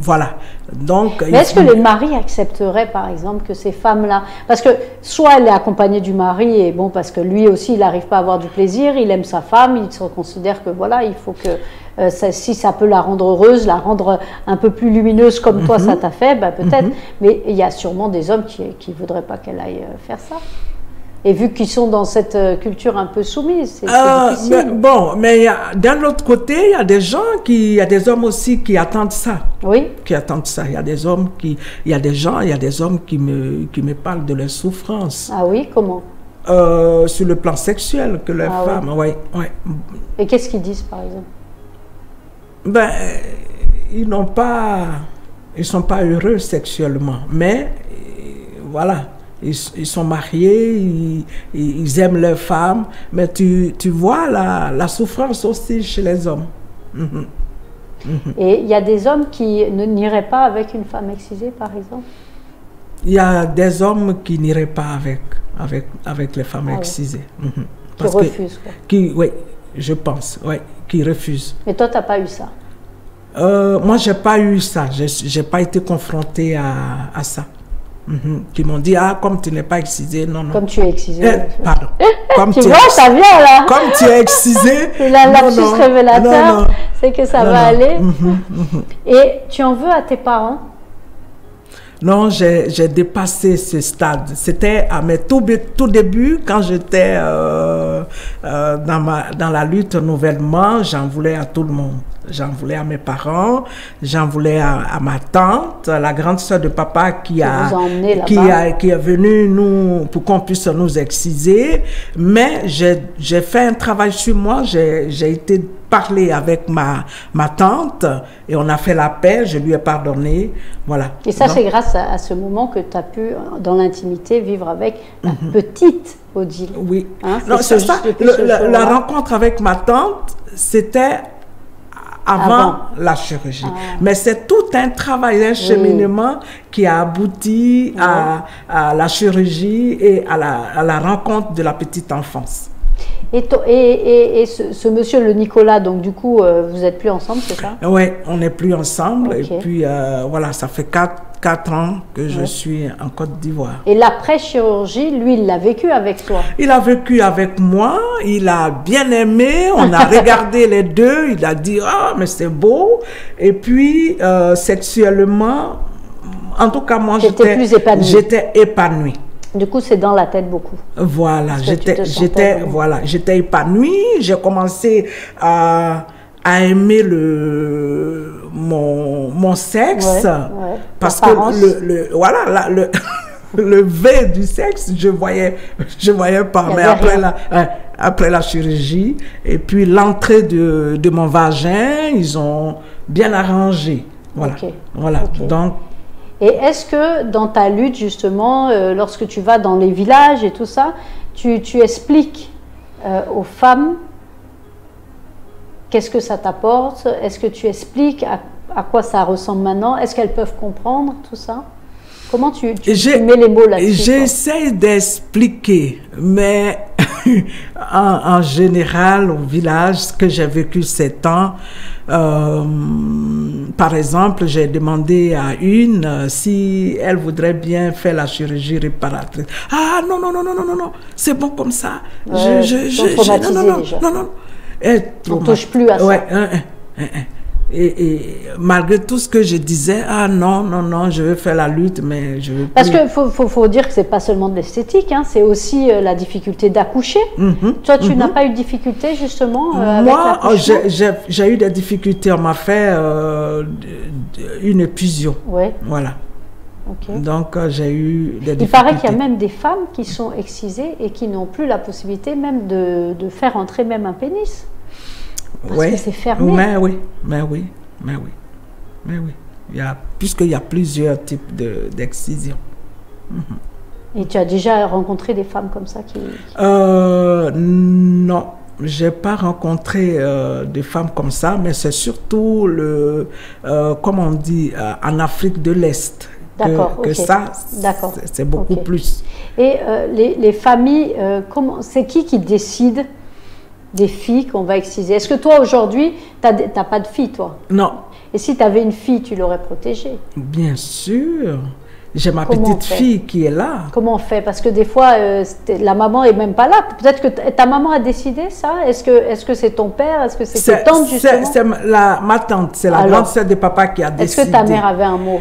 Voilà. Donc, mais est-ce que les maris accepteraient, par exemple, que ces femmes-là... Parce que soit elle est accompagnée du mari, et bon, parce que lui aussi, il n'arrive pas à avoir du plaisir, il aime sa femme, il se considère que, voilà, il faut que... si ça peut la rendre heureuse, la rendre un peu plus lumineuse comme toi ça t'a fait, ben peut-être. Mais il y a sûrement des hommes qui ne voudraient pas qu'elle aille faire ça. Et vu qu'ils sont dans cette culture un peu soumise, c'est difficile. Mais d'un autre côté, il y a des hommes aussi qui attendent ça. Oui. Qui attendent ça. Il y a des hommes il y a des hommes qui me parlent de leurs souffrances. Ah oui, comment? Sur le plan sexuel, que les femmes, ouais. Et qu'est-ce qu'ils disent, par exemple? Ben, ils sont pas heureux sexuellement, mais voilà, ils sont mariés, ils aiment leurs femmes, mais tu vois la souffrance aussi chez les hommes. Et il y a des hommes qui n'iraient pas avec une femme excisée, par exemple? Il y a des hommes qui n'iraient pas avec les femmes excisées. Qui refusent, quoi. Oui, je pense, oui, qui refusent. Mais toi, tu n'as pas eu ça? Moi, j'ai pas eu ça. J'ai pas été confrontée à ça. Qui m'ont dit, comme tu n'es pas excisée, non. Comme tu es excisée. Pardon. Comme tu vois, ça vient là. Comme tu es excisée. C'est la lapsus révélateur, c'est que ça va aller. Et tu en veux à tes parents? Non, j'ai dépassé ce stade. C'était à mes tout débuts, quand j'étais dans la lutte nouvellement, j'en voulais à tout le monde. J'en voulais à mes parents, j'en voulais à ma tante, la grande sœur de papa qui est venue nous pour qu'on puisse nous exciser. Mais j'ai fait un travail sur moi, j'ai été parler avec ma tante et on a fait la paix, je lui ai pardonné, voilà. Et ça, c'est grâce à ce moment que tu as pu, dans l'intimité, vivre avec la petite Odile. Oui. Hein, non, c'est ça. La rencontre avec ma tante, c'était avant la chirurgie. Mais c'est tout un travail, un cheminement qui a abouti à la chirurgie et à la rencontre de la petite enfance. Et ce monsieur, le Nicolas, donc du coup, vous n'êtes plus ensemble, c'est ça? Oui, on n'est plus ensemble. Okay. Et puis, voilà, ça fait 4 ans que je suis en Côte d'Ivoire. Et l'après-chirurgie, lui, il l'a vécu avec toi? Il a vécu avec moi, il a bien aimé, on a regardé les deux, il a dit « Ah, mais c'est beau !» Et puis, sexuellement, en tout cas, moi, j'étais épanouie. Du coup, c'est dans la tête beaucoup. Voilà, j'étais épanouie. J'ai commencé à aimer mon sexe parce que le V du sexe, je voyais pas. Mais après la chirurgie et puis l'entrée de mon vagin, ils ont bien arrangé. Voilà, voilà. Donc. Et est-ce que dans ta lutte, justement, lorsque tu vas dans les villages et tout ça, tu expliques aux femmes qu'est-ce que ça t'apporte? Est-ce que tu expliques à quoi ça ressemble maintenant? Est-ce qu'elles peuvent comprendre tout ça? Comment tu mets les mots là-dessus? J'essaie d'expliquer, mais en général, au village, ce que j'ai vécu ces temps, par exemple, j'ai demandé à une si elle voudrait bien faire la chirurgie réparatrice. Ah non, c'est bon comme ça. Non. On ne touche plus à ça. Et malgré tout ce que je disais, ah non, je veux faire la lutte, mais je veux plus. Parce qu'il faut dire que c'est pas seulement de l'esthétique, hein, c'est aussi la difficulté d'accoucher. Toi, tu n'as pas eu de difficulté justement avec l'accouchement? J'ai eu des difficultés. On m'a fait une épusion. Voilà. Okay. Donc, j'ai eu des difficultés. Il paraît qu'il y a même des femmes qui sont excisées et qui n'ont plus la possibilité même de faire entrer même un pénis. Parce que c'est fermé. Mais oui. Puisqu'il y a plusieurs types d'excision. Et tu as déjà rencontré des femmes comme ça qui... Non, j'ai pas rencontré des femmes comme ça, mais c'est surtout comme on dit, en Afrique de l'Est. Que ça, c'est beaucoup plus. Et les familles, c'est qui décide des filles qu'on va exciser? Est-ce que toi, aujourd'hui, tu n'as pas de fille, toi? Non. Et si tu avais une fille, tu l'aurais protégée? Bien sûr. J'ai ma petite fille qui est là. Comment on fait? Parce que des fois, la maman n'est même pas là. Peut-être que ta maman a décidé ça? Est-ce que c'est ton père? Est-ce que c'est ta tante, justement? C'est ma tante. C'est la grande sœur de papa qui a décidé. Est-ce que ta mère avait un mot?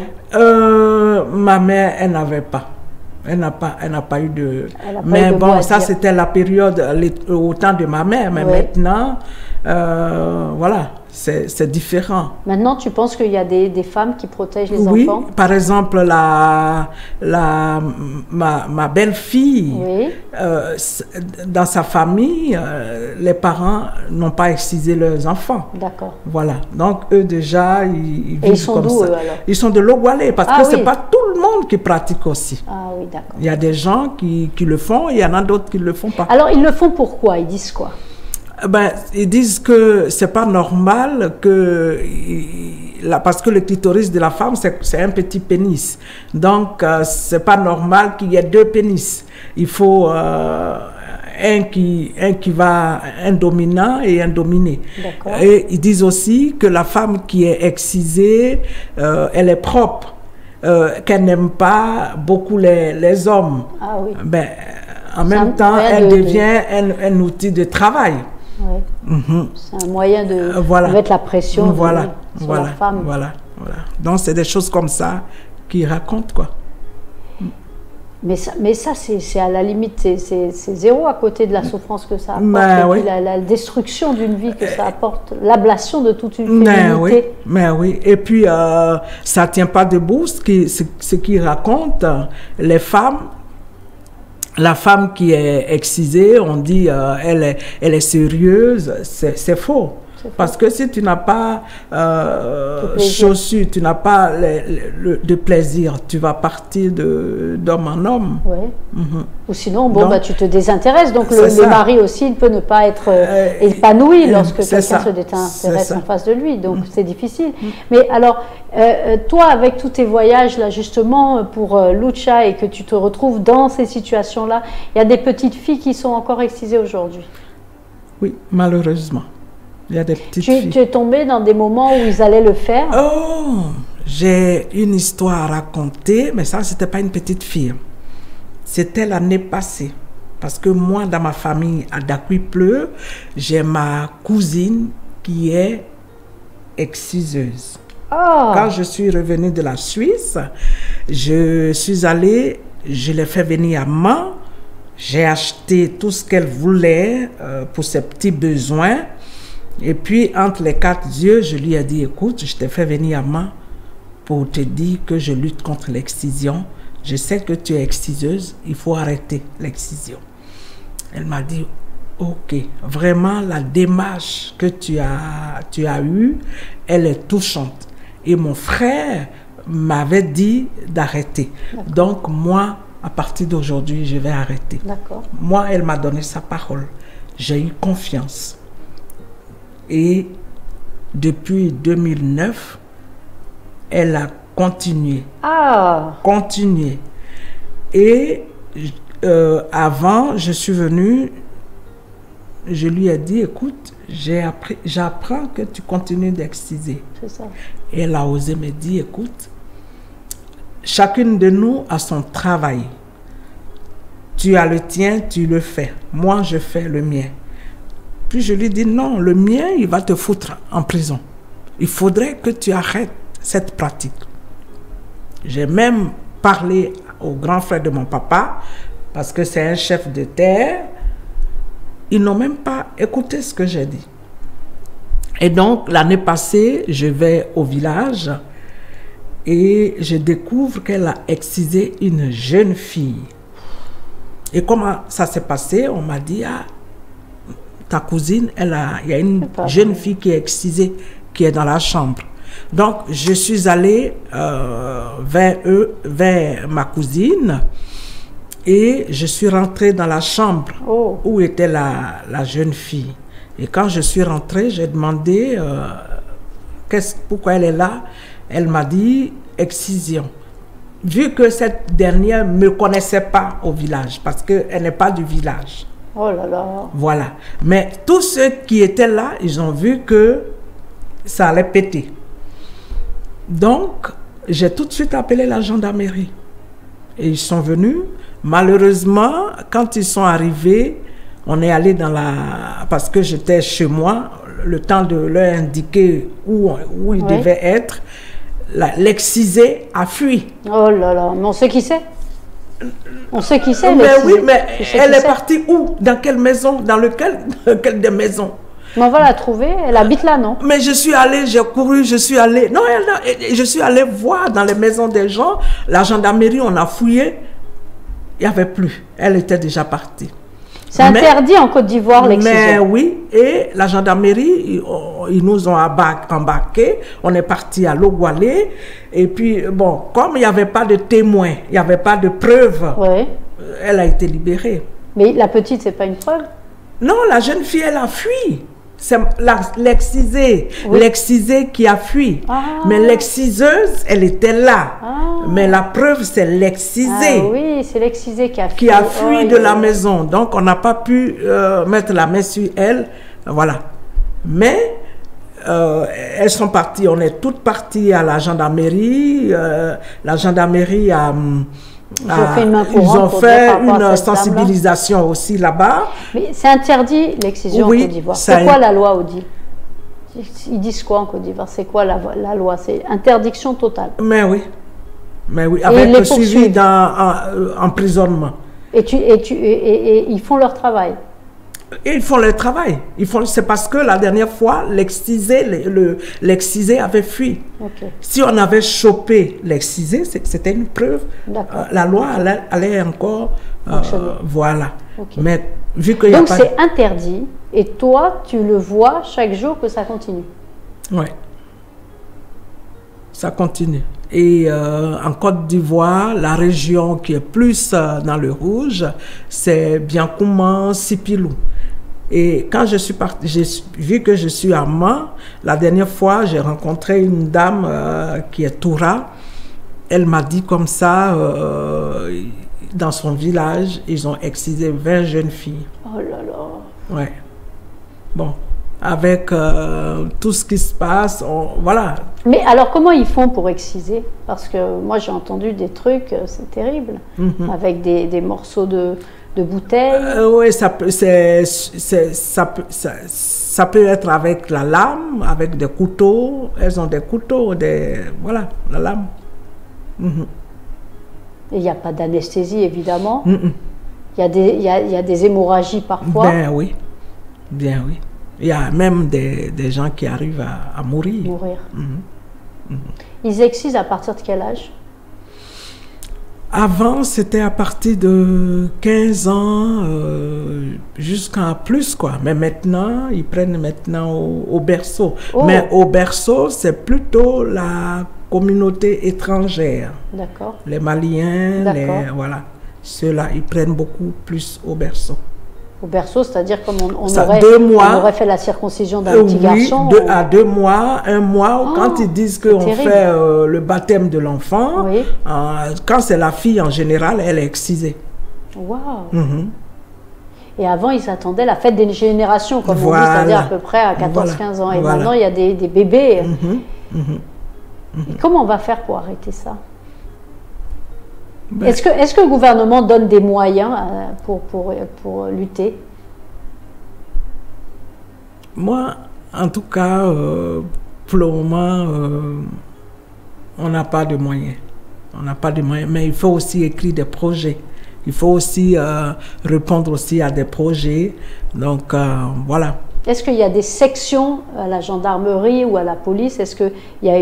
Ma mère, elle n'avait pas. Elle n'a pas eu de... Mais bon, ça c'était la période, au temps de ma mère. Mais maintenant, voilà, c'est différent. Maintenant, tu penses qu'il y a des femmes qui protègent les enfants? Oui, par exemple, ma belle-fille, dans sa famille, les parents n'ont pas excisé leurs enfants. D'accord. Voilà, donc eux déjà, ils vivent sont comme ça. Eux, alors? Ils sont de Logwalé, parce que c'est pas tout le monde qui pratique aussi. Ah oui, d'accord. Il y a des gens qui le font, il y en a d'autres qui ne le font pas. Alors, ils le font pourquoi? Ils disent quoi? Ils disent que c'est pas normal parce que le clitoris de la femme, c'est un petit pénis. Donc, c'est pas normal qu'il y ait 2 pénis. Il faut un dominant et un dominé. Et ils disent aussi que la femme qui est excisée, elle est propre, qu'elle n'aime pas beaucoup les hommes. Ah oui. En même temps, elle devient un outil de travail. C'est un moyen de mettre la pression sur la femme. Voilà. Donc, c'est des choses comme ça qui racontent, quoi. Mais ça c'est à la limite, c'est zéro à côté de la souffrance que ça apporte, Mais et oui. puis la destruction d'une vie que ça apporte, l'ablation de toute une Mais féminité. oui, mais oui. Et puis, ça ne tient pas debout, ce qu'ils racontent. Les femmes, la femme qui est excisée, on dit elle est sérieuse, c'est faux. Parce que si tu n'as pas chaussures, tu n'as pas de plaisir, tu vas partir d'homme en homme. Ouais. Mhm. Ou sinon, bon, Donc, bah, tu te désintéresses. Donc, c'est le ça. mari aussi, il peut ne pas être épanoui lorsque c'est quelqu'un ça. se désintéresse C'est en ça. face de lui. Donc, c'est difficile. Mais alors, toi, avec tous tes voyages, là, justement, pour Lucha, et que tu te retrouves dans ces situations-là, il y a des petites filles qui sont encore excisées aujourd'hui. Oui, malheureusement. Il y a des petites Tu filles. es tombé dans des moments où ils allaient le faire. Oh, j'ai une histoire à raconter, mais ça, c'était pas une petite fille. C'était l'année passée. Parce que moi, dans ma famille, à Dakuipleu, j'ai ma cousine qui est exciseuse. Ah, Quand je suis revenue de la Suisse, je suis allée, je l'ai fait venir à Mans, j'ai acheté tout ce qu'elle voulait pour ses petits besoins. Et puis, entre les quatre yeux, je lui ai dit, écoute, je t'ai fait venir à Mans pour te dire que je lutte contre l'excision. Je sais que tu es exciseuse, il faut arrêter l'excision. Elle m'a dit, ok, vraiment la démarche que tu as eue, elle est touchante. Et mon frère m'avait dit d'arrêter. Donc moi, à partir d'aujourd'hui, je vais arrêter. d'accord. Moi, elle m'a donné sa parole. J'ai eu confiance. Et depuis 2009, elle a continué. Continué. Et avant, je suis venue, je lui ai dit, écoute, j'apprends que tu continues d'exciser. C'est ça. Et elle a osé me dire, écoute, chacune de nous a son travail. Tu as le tien, tu le fais. Moi, je fais le mien. Puis je lui dis, non, le mien, il va te foutre en prison. Il faudrait que tu arrêtes cette pratique. J'ai même parlé au grand frère de mon papa, parce que c'est un chef de terre. Ils n'ont même pas écouté ce que j'ai dit. Et donc, l'année passée, je vais au village et je découvre qu'elle a excisé une jeune fille. Et comment ça s'est passé? On m'a dit, ah, ta cousine, il y a une jeune fille qui est excisée, qui est dans la chambre. Donc, je suis allée vers ma cousine et je suis rentrée dans la chambre où était la jeune fille. Et quand je suis rentrée, j'ai demandé pourquoi elle est là. Elle m'a dit excision. Vu que cette dernière ne me connaissait pas au village, parce qu'elle n'est pas du village. Oh là là. Voilà. Mais tous ceux qui étaient là, ils ont vu que ça allait péter. Donc, j'ai tout de suite appelé la gendarmerie. Et ils sont venus. Malheureusement, quand ils sont arrivés, on est allé dans la... Parce que j'étais chez moi, le temps de leur indiquer où ils devaient être, l'excisé a fui. Oh là là, mais on sait qui c'est. On sait qui c'est. Mais oui, mais elle est partie où? Dans quelle maison? Dans quelle des maisons? Mais on va la trouver, elle habite là, non? Mais je suis allée, j'ai couru, je suis allée... Non, je suis allée voir dans les maisons des gens. La gendarmerie, on a fouillé. Il n'y avait plus. Elle était déjà partie. C'est interdit en Côte d'Ivoire, l'excision. Mais oui, et la gendarmerie, ils nous ont embarqués. On est parti à Logwalé. Et puis, bon, comme il n'y avait pas de témoins, il n'y avait pas de preuves, elle a été libérée. Mais la petite, c'est pas une preuve? Non, la jeune fille, elle a fui. C'est l'excisée, l'excisée qui a fui. Mais l'exciseuse, elle était là. Mais la preuve, c'est l'excisée. Oui, c'est l'excisée qui a fui. Qui a fui de la maison. Donc, on n'a pas pu mettre la main sur elle. Voilà. Mais, elles sont parties. On est toutes parties à la gendarmerie. La gendarmerie a... Ils ont fait une sensibilisation aussi là-bas. Mais c'est interdit l'excision en Côte d'Ivoire. C'est quoi la loi, Audi? Ils disent quoi en Côte d'Ivoire? C'est quoi la loi? C'est interdiction totale. Mais oui. Mais oui, Et avec ils les le suivi poursuivent. emprisonnement. Et ils font leur travail. Et ils font le travail. C'est parce que la dernière fois, l'excisé avait fui. Ok. Si on avait chopé l'excisé, c'était une preuve. D'accord. La loi allait encore... Fonctionner. voilà. Ok. Mais vu qu'il n'y a Donc pas... c'est interdit. Et toi, tu le vois chaque jour que ça continue. Oui. Ça continue. Et en Côte d'Ivoire, la région qui est plus dans le rouge, c'est Biankouman, Sipilou. Et quand je suis partie, vu que je suis à Mans, la dernière fois, j'ai rencontré une dame qui est Toura. Elle m'a dit comme ça, dans son village, ils ont excisé 20 jeunes filles. Oh là là. Ouais. Bon, avec tout ce qui se passe, voilà. Mais alors comment ils font pour exciser? Parce que moi j'ai entendu des trucs, c'est terrible. Avec des morceaux de bouteilles. Oui, ça peut être avec la lame, avec des couteaux. Elles ont des couteaux, voilà, la lame. Et il n'y a pas d'anesthésie évidemment. Il y a des hémorragies parfois. Ben oui, bien oui. Il y a même des gens qui arrivent à mourir. Ils excisent à partir de quel âge? Avant, c'était à partir de 15 ans jusqu'à plus, quoi. Mais maintenant, ils prennent maintenant au berceau. Oh. Mais au berceau, c'est plutôt la communauté étrangère. D'accord. Les Maliens, D'accord. voilà. Ceux-là, ils prennent beaucoup plus au berceau. Au berceau, c'est-à-dire comme on Ça, aurait, 2 mois. on aurait fait la circoncision d'un petit Oui, garçon. 2 à 2 mois, 1 mois, Oh, quand ils disent c'est qu'on terrible. fait le baptême de l'enfant, Oui. quand c'est la fille en général, elle est excisée. Waouh. Et avant, ils attendaient la fête des générations, comme on dit, Voilà. c'est-à-dire à peu près à 14-15 ans. Et Voilà. maintenant, il y a des bébés. Et comment on va faire pour arrêter ça? Ben, Est-ce que le gouvernement donne des moyens pour lutter? Moi, en tout cas, pour le moment, on n'a pas de moyens. On n'a pas de moyens, mais il faut aussi écrire des projets. Il faut aussi répondre aussi à des projets. Donc, voilà. Est-ce qu'il y a des sections à la gendarmerie ou à la police? Est-ce qu'il y a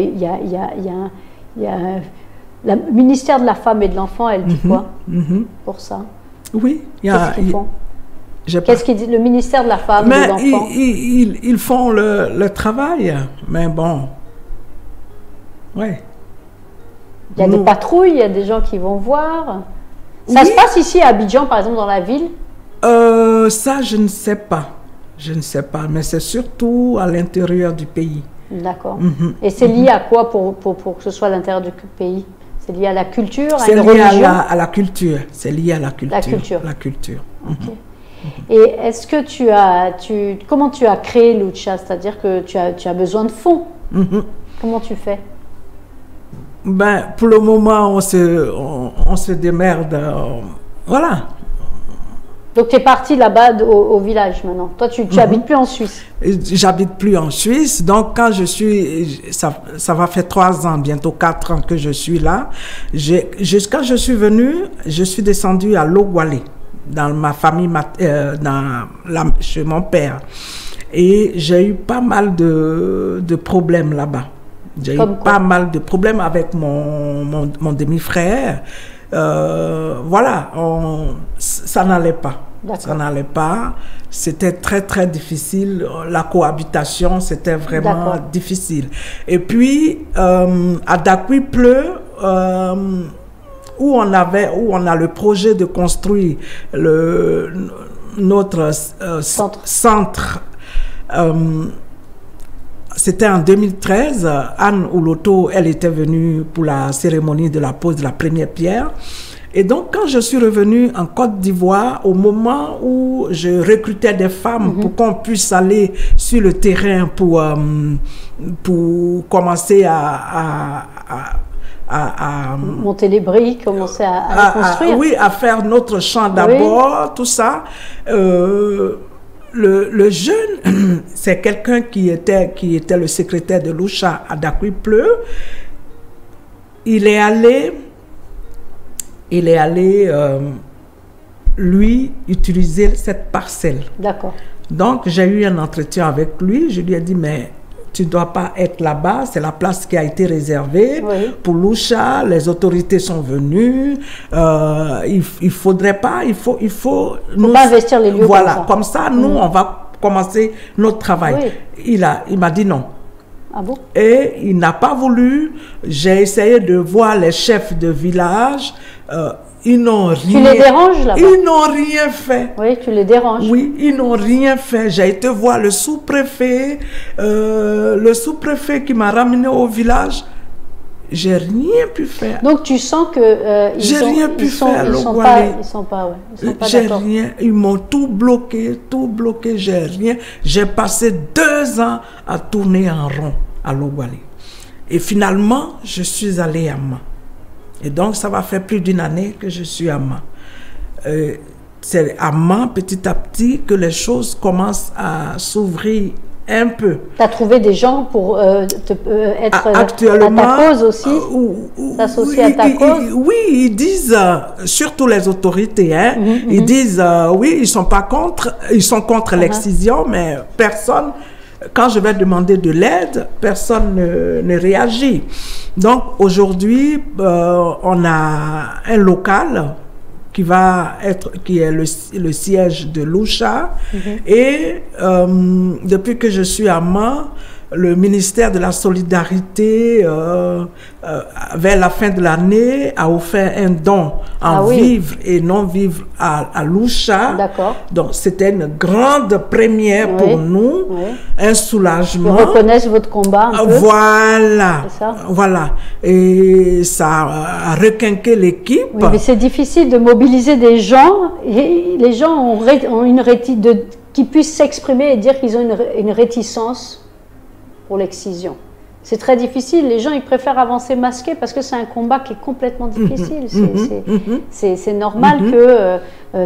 le ministère de la Femme et de l'Enfant, elle dit quoi pour ça? Oui, il y a... Qu'est-ce qu'ils font? j'ai pas- Qu'est-ce qu'ils disent? Le ministère de la Femme et de Mais l'Enfant? ils font le travail, mais bon. Ouais. Il y a des Nous- patrouilles, il y a des gens qui vont voir. Ça Oui. se passe ici à Abidjan, par exemple, dans la ville? Ça, je ne sais pas. Je ne sais pas, mais c'est surtout à l'intérieur du pays. D'accord. Et c'est lié à quoi pour que ce soit à l'intérieur du pays? C'est lié à la culture, à C'est une lié religion? à la culture. C'est lié à la culture. La culture. La culture. Ok. Et est-ce que comment tu as créé Lucha? C'est-à-dire que tu as besoin de fonds. Comment tu fais? Ben, pour le moment, on se démerde. Voilà. Donc tu es parti là-bas au village maintenant. Toi, tu habites plus en Suisse. J'habite plus en Suisse, donc quand je suis, ça va faire 3 ans, bientôt 4 ans que je suis là. Quand je suis venue, je suis descendue à Logwalé, dans ma famille, chez mon père. Et j'ai eu pas mal de problèmes là-bas. J'ai eu pas mal de problèmes avec mon demi-frère. Voilà, ça n'allait pas. Ça n'allait pas. C'était très, très difficile. La cohabitation, c'était vraiment difficile. Et puis, à Dakwi-Pleu, où on a le projet de construire notre centre. C'était en 2013. Anne Ouloto, elle était venue pour la cérémonie de la pose de la première pierre. Et donc, quand je suis revenue en Côte d'Ivoire, au moment où je recrutais des femmes pour qu'on puisse aller sur le terrain pour commencer à monter les briques, commencer à construire. Oui, à faire notre champ d'abord, tout ça. Le jeune, c'est quelqu'un qui était le secrétaire de Lucha à Dakwi-Pleu. Il est allé il est allé, lui, utiliser cette parcelle. D'accord. Donc, j'ai eu un entretien avec lui. Je lui ai dit, mais tu ne dois pas être là-bas. C'est la place qui a été réservée pour Lucha. Les autorités sont venues. Il faudrait pas, il faut nous, pas investir les lieux voilà, comme ça, nous, on va commencer notre travail. Il m'a dit non. Ah bon? Et il n'a pas voulu. J'ai essayé de voir les chefs de village. Ils n'ont rien... Tu les déranges là-bas? Ils n'ont rien fait. Oui, tu les déranges. Oui, ils n'ont rien fait. J'ai été voir le sous-préfet. Le sous-préfet qui m'a ramené au village. J'ai rien pu faire. Donc tu sens que ils sont pas d'accord. Rien. Ils m'ont tout bloqué. J'ai rien. J'ai passé 2 ans à tourner en rond à Logwali. Et finalement, je suis allée à Ma. Et donc, ça va faire plus d'1 année que je suis à Ma. C'est à Ma, petit à petit, que les choses commencent à s'ouvrir un peu. Tu as trouvé des gens pour être actuellement, à ta cause aussi, s'associer à ta cause? Oui, ils disent, surtout les autorités, ils disent, oui, ils sont pas contre, ils sont contre l'excision, mais personne, quand je vais demander de l'aide, personne ne réagit. Donc, aujourd'hui, on a un local qui est le siège de Lucha. Et depuis que je suis à Ma, le ministère de la Solidarité, vers la fin de l'année, a offert un don en vivre et non-vivre à Lucha. D'accord. Donc, c'était une grande première pour nous, un soulagement. Ils reconnaissent votre combat un peu. Voilà. C'est ça? Voilà. Et ça a requinqué l'équipe. Oui, mais c'est difficile de mobiliser des gens. Et les gens ont une qui puissent s'exprimer et dire qu'ils ont une réticence pour l'excision. C'est très difficile. Les gens, ils préfèrent avancer masqués parce que c'est un combat qui est complètement difficile. C'est normal que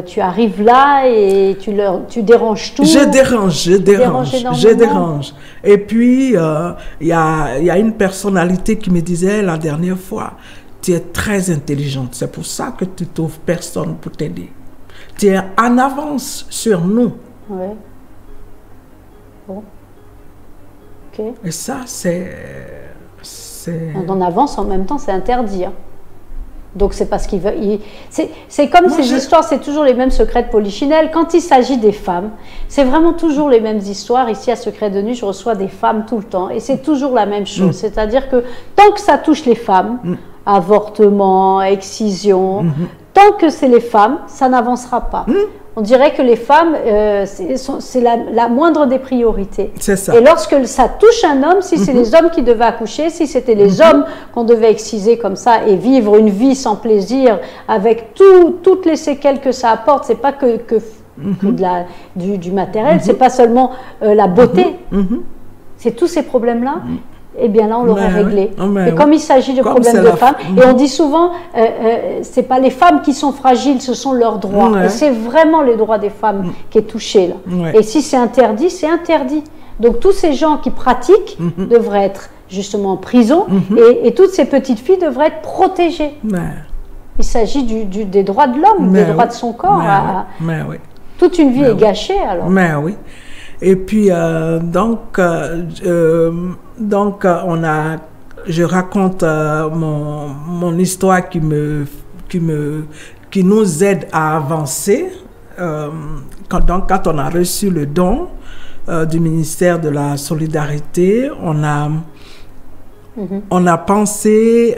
tu arrives là et tu déranges tout. Je dérange. Et puis, il y a une personnalité qui me disait la dernière fois, tu es très intelligente. C'est pour ça que tu trouves personne pour t'aider. Tu es en avance sur nous. Oui. Bon. Okay. Et ça, c'est... On avance en même temps, c'est interdit. Hein. Donc c'est parce qu'il veut... C'est comme ces histoires, c'est toujours les mêmes secrets de Polichinelle. Quand il s'agit des femmes, c'est vraiment toujours les mêmes histoires. Ici à Secret de Nuit, je reçois des femmes tout le temps. Et c'est toujours la même chose. C'est-à-dire que tant que ça touche les femmes, avortement, excision, tant que c'est les femmes, ça n'avancera pas. On dirait que les femmes, c'est la moindre des priorités. C'est ça. Et lorsque ça touche un homme, si c'est les hommes qui devaient accoucher, si c'était les hommes qu'on devait exciser comme ça et vivre une vie sans plaisir, avec toutes les séquelles que ça apporte, c'est pas que du matériel, c'est pas seulement la beauté, c'est tous ces problèmes-là. Eh bien là, on l'aurait réglé. Et comme il s'agit de problèmes de femmes, et on dit souvent, c'est pas les femmes qui sont fragiles, ce sont leurs droits. Et c'est vraiment les droits des femmes qui est touché là. Et si c'est interdit, c'est interdit. Donc tous ces gens qui pratiquent devraient être justement en prison, et toutes ces petites filles devraient être protégées. Il s'agit des droits de l'homme, des droits de son corps. Toute une vie est gâchée alors. Et puis, je raconte mon histoire qui nous aide à avancer. Quand on a reçu le don du ministère de la Solidarité, on a pensé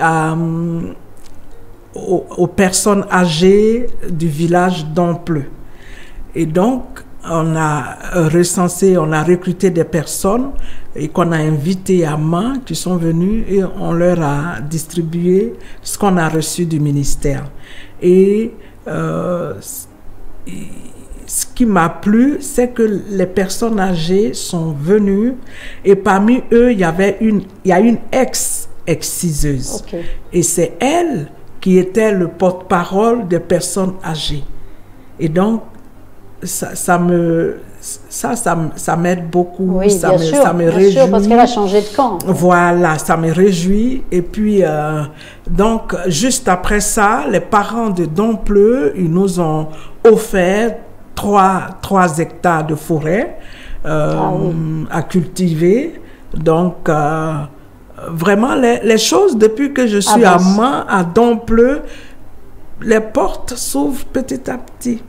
aux personnes âgées du village d'Ampleux. Et donc, on a recensé, on a recruté des personnes et qu'on a invitées à Ma, qui sont venues, et on leur a distribué ce qu'on a reçu du ministère. Et ce qui m'a plu, c'est que les personnes âgées sont venues et parmi eux, il y a une ex-exciseuse. Et c'est elle qui était le porte-parole des personnes âgées. Et donc, ça m'aide beaucoup, Oui, ça bien me, sûr, ça me bien réjouit. sûr, parce qu'elle a changé de camp. Voilà, ça me réjouit. Et puis, donc, juste après ça, les parents de Dompleux, ils nous ont offert 3 hectares de forêt à cultiver. Donc, vraiment, les choses, depuis que je suis à Mans, à Dompleux, les portes s'ouvrent petit à petit.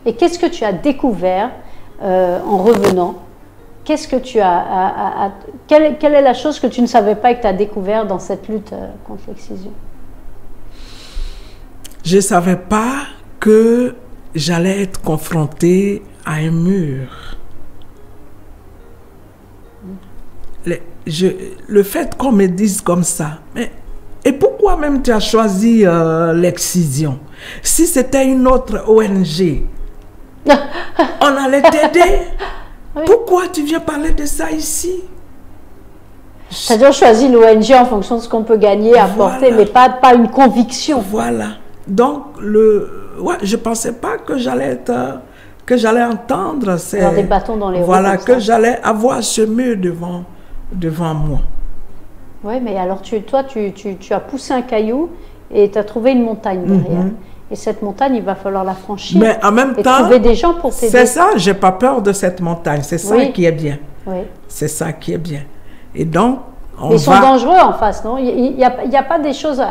Et qu'est-ce que tu as découvert en revenant? Qu'est-ce que tu as... quelle est la chose que tu ne savais pas et que tu as découvert dans cette lutte contre l'excision? Je ne savais pas que j'allais être confrontée à un mur. Le fait qu'on me dise comme ça, mais et pourquoi même tu as choisi l'excision? Si c'était une autre ONG, on allait t'aider. Oui. Pourquoi tu viens parler de ça ici? C'est-à-dire choisir l'ONG en fonction de ce qu'on peut gagner, apporter, mais pas une conviction. Voilà. Donc, je ne pensais pas que j'allais entendre des bâtons dans les roues. Voilà, que j'allais avoir ce mur devant moi. Oui, mais alors toi, tu as poussé un caillou et tu as trouvé une montagne derrière. Et cette montagne, il va falloir la franchir. Mais en même temps, trouver des gens pour t'aider. C'est ça, j'ai pas peur de cette montagne. C'est ça qui est bien. Oui. C'est ça qui est bien. Et donc, ils sont dangereux en face, non? Il n'y a pas des choses...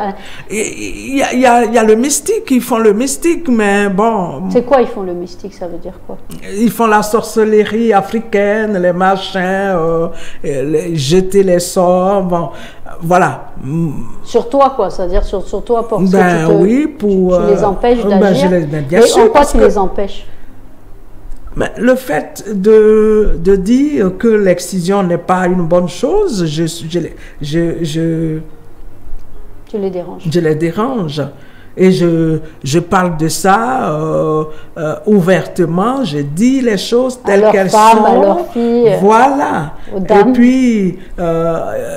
Il y a le mystique, ils font le mystique, mais bon... C'est quoi, ils font le mystique? Ça veut dire quoi? Ils font la sorcellerie africaine, les machins, jeter les sorts, bon, voilà. Sur toi, quoi? C'est-à-dire sur toi, pour oui, tu les empêches d'agir? Bien sûr, en quoi tu les empêches? Mais le fait de dire que l'excision n'est pas une bonne chose, Tu les déranges. Je les dérange. Et je parle de ça ouvertement, je dis les choses telles qu'elles sont. À leurs filles. Voilà. Et puis,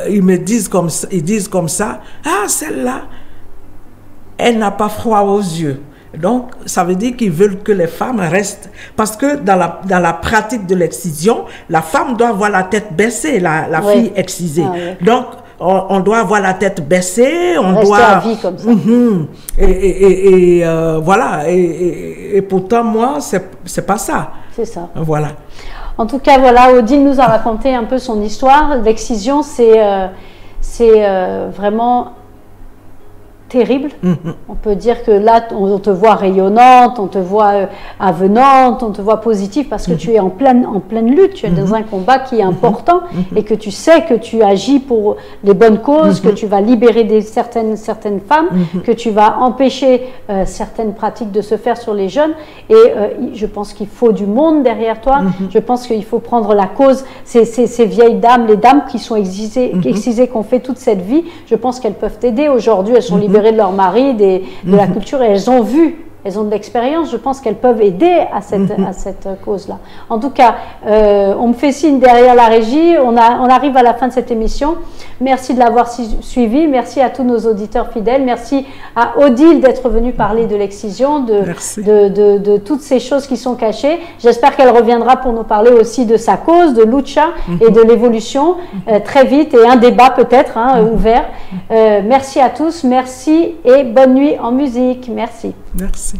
ils disent comme ça, ah, celle-là, elle n'a pas froid aux yeux. Donc, ça veut dire qu'ils veulent que les femmes restent. Parce que dans la pratique de l'excision, la femme doit avoir la tête baissée, la fille excisée. Ah, oui. Donc, on doit avoir la tête baissée, on rester doit... à vie comme ça. Voilà. Et pourtant, moi, c'est pas ça. C'est ça. Voilà. En tout cas, voilà, Odile nous a raconté un peu son histoire. L'excision, c'est vraiment... terrible. On peut dire que là, on te voit rayonnante, on te voit avenante, on te voit positive parce que tu es en pleine lutte, tu es dans un combat qui est important et que tu sais que tu agis pour les bonnes causes, que tu vas libérer certaines femmes, que tu vas empêcher certaines pratiques de se faire sur les jeunes. Et je pense qu'il faut du monde derrière toi. Je pense qu'il faut prendre la cause. Ces vieilles dames, les dames qui sont excisées, qui ont fait toute cette vie, je pense qu'elles peuvent t'aider aujourd'hui. Elles sont libérées de leur mari, de la culture, et elles ont vu, elles ont de l'expérience, je pense qu'elles peuvent aider à cette cause-là. En tout cas, on me fait signe derrière la régie, on arrive à la fin de cette émission. Merci de l'avoir suivi, merci à tous nos auditeurs fidèles, merci à Odile d'être venue parler de l'excision, de toutes ces choses qui sont cachées. J'espère qu'elle reviendra pour nous parler aussi de sa cause, de Lucha et de l'évolution très vite, et un débat peut-être ouvert. Merci à tous, merci et bonne nuit en musique. Merci. Merci.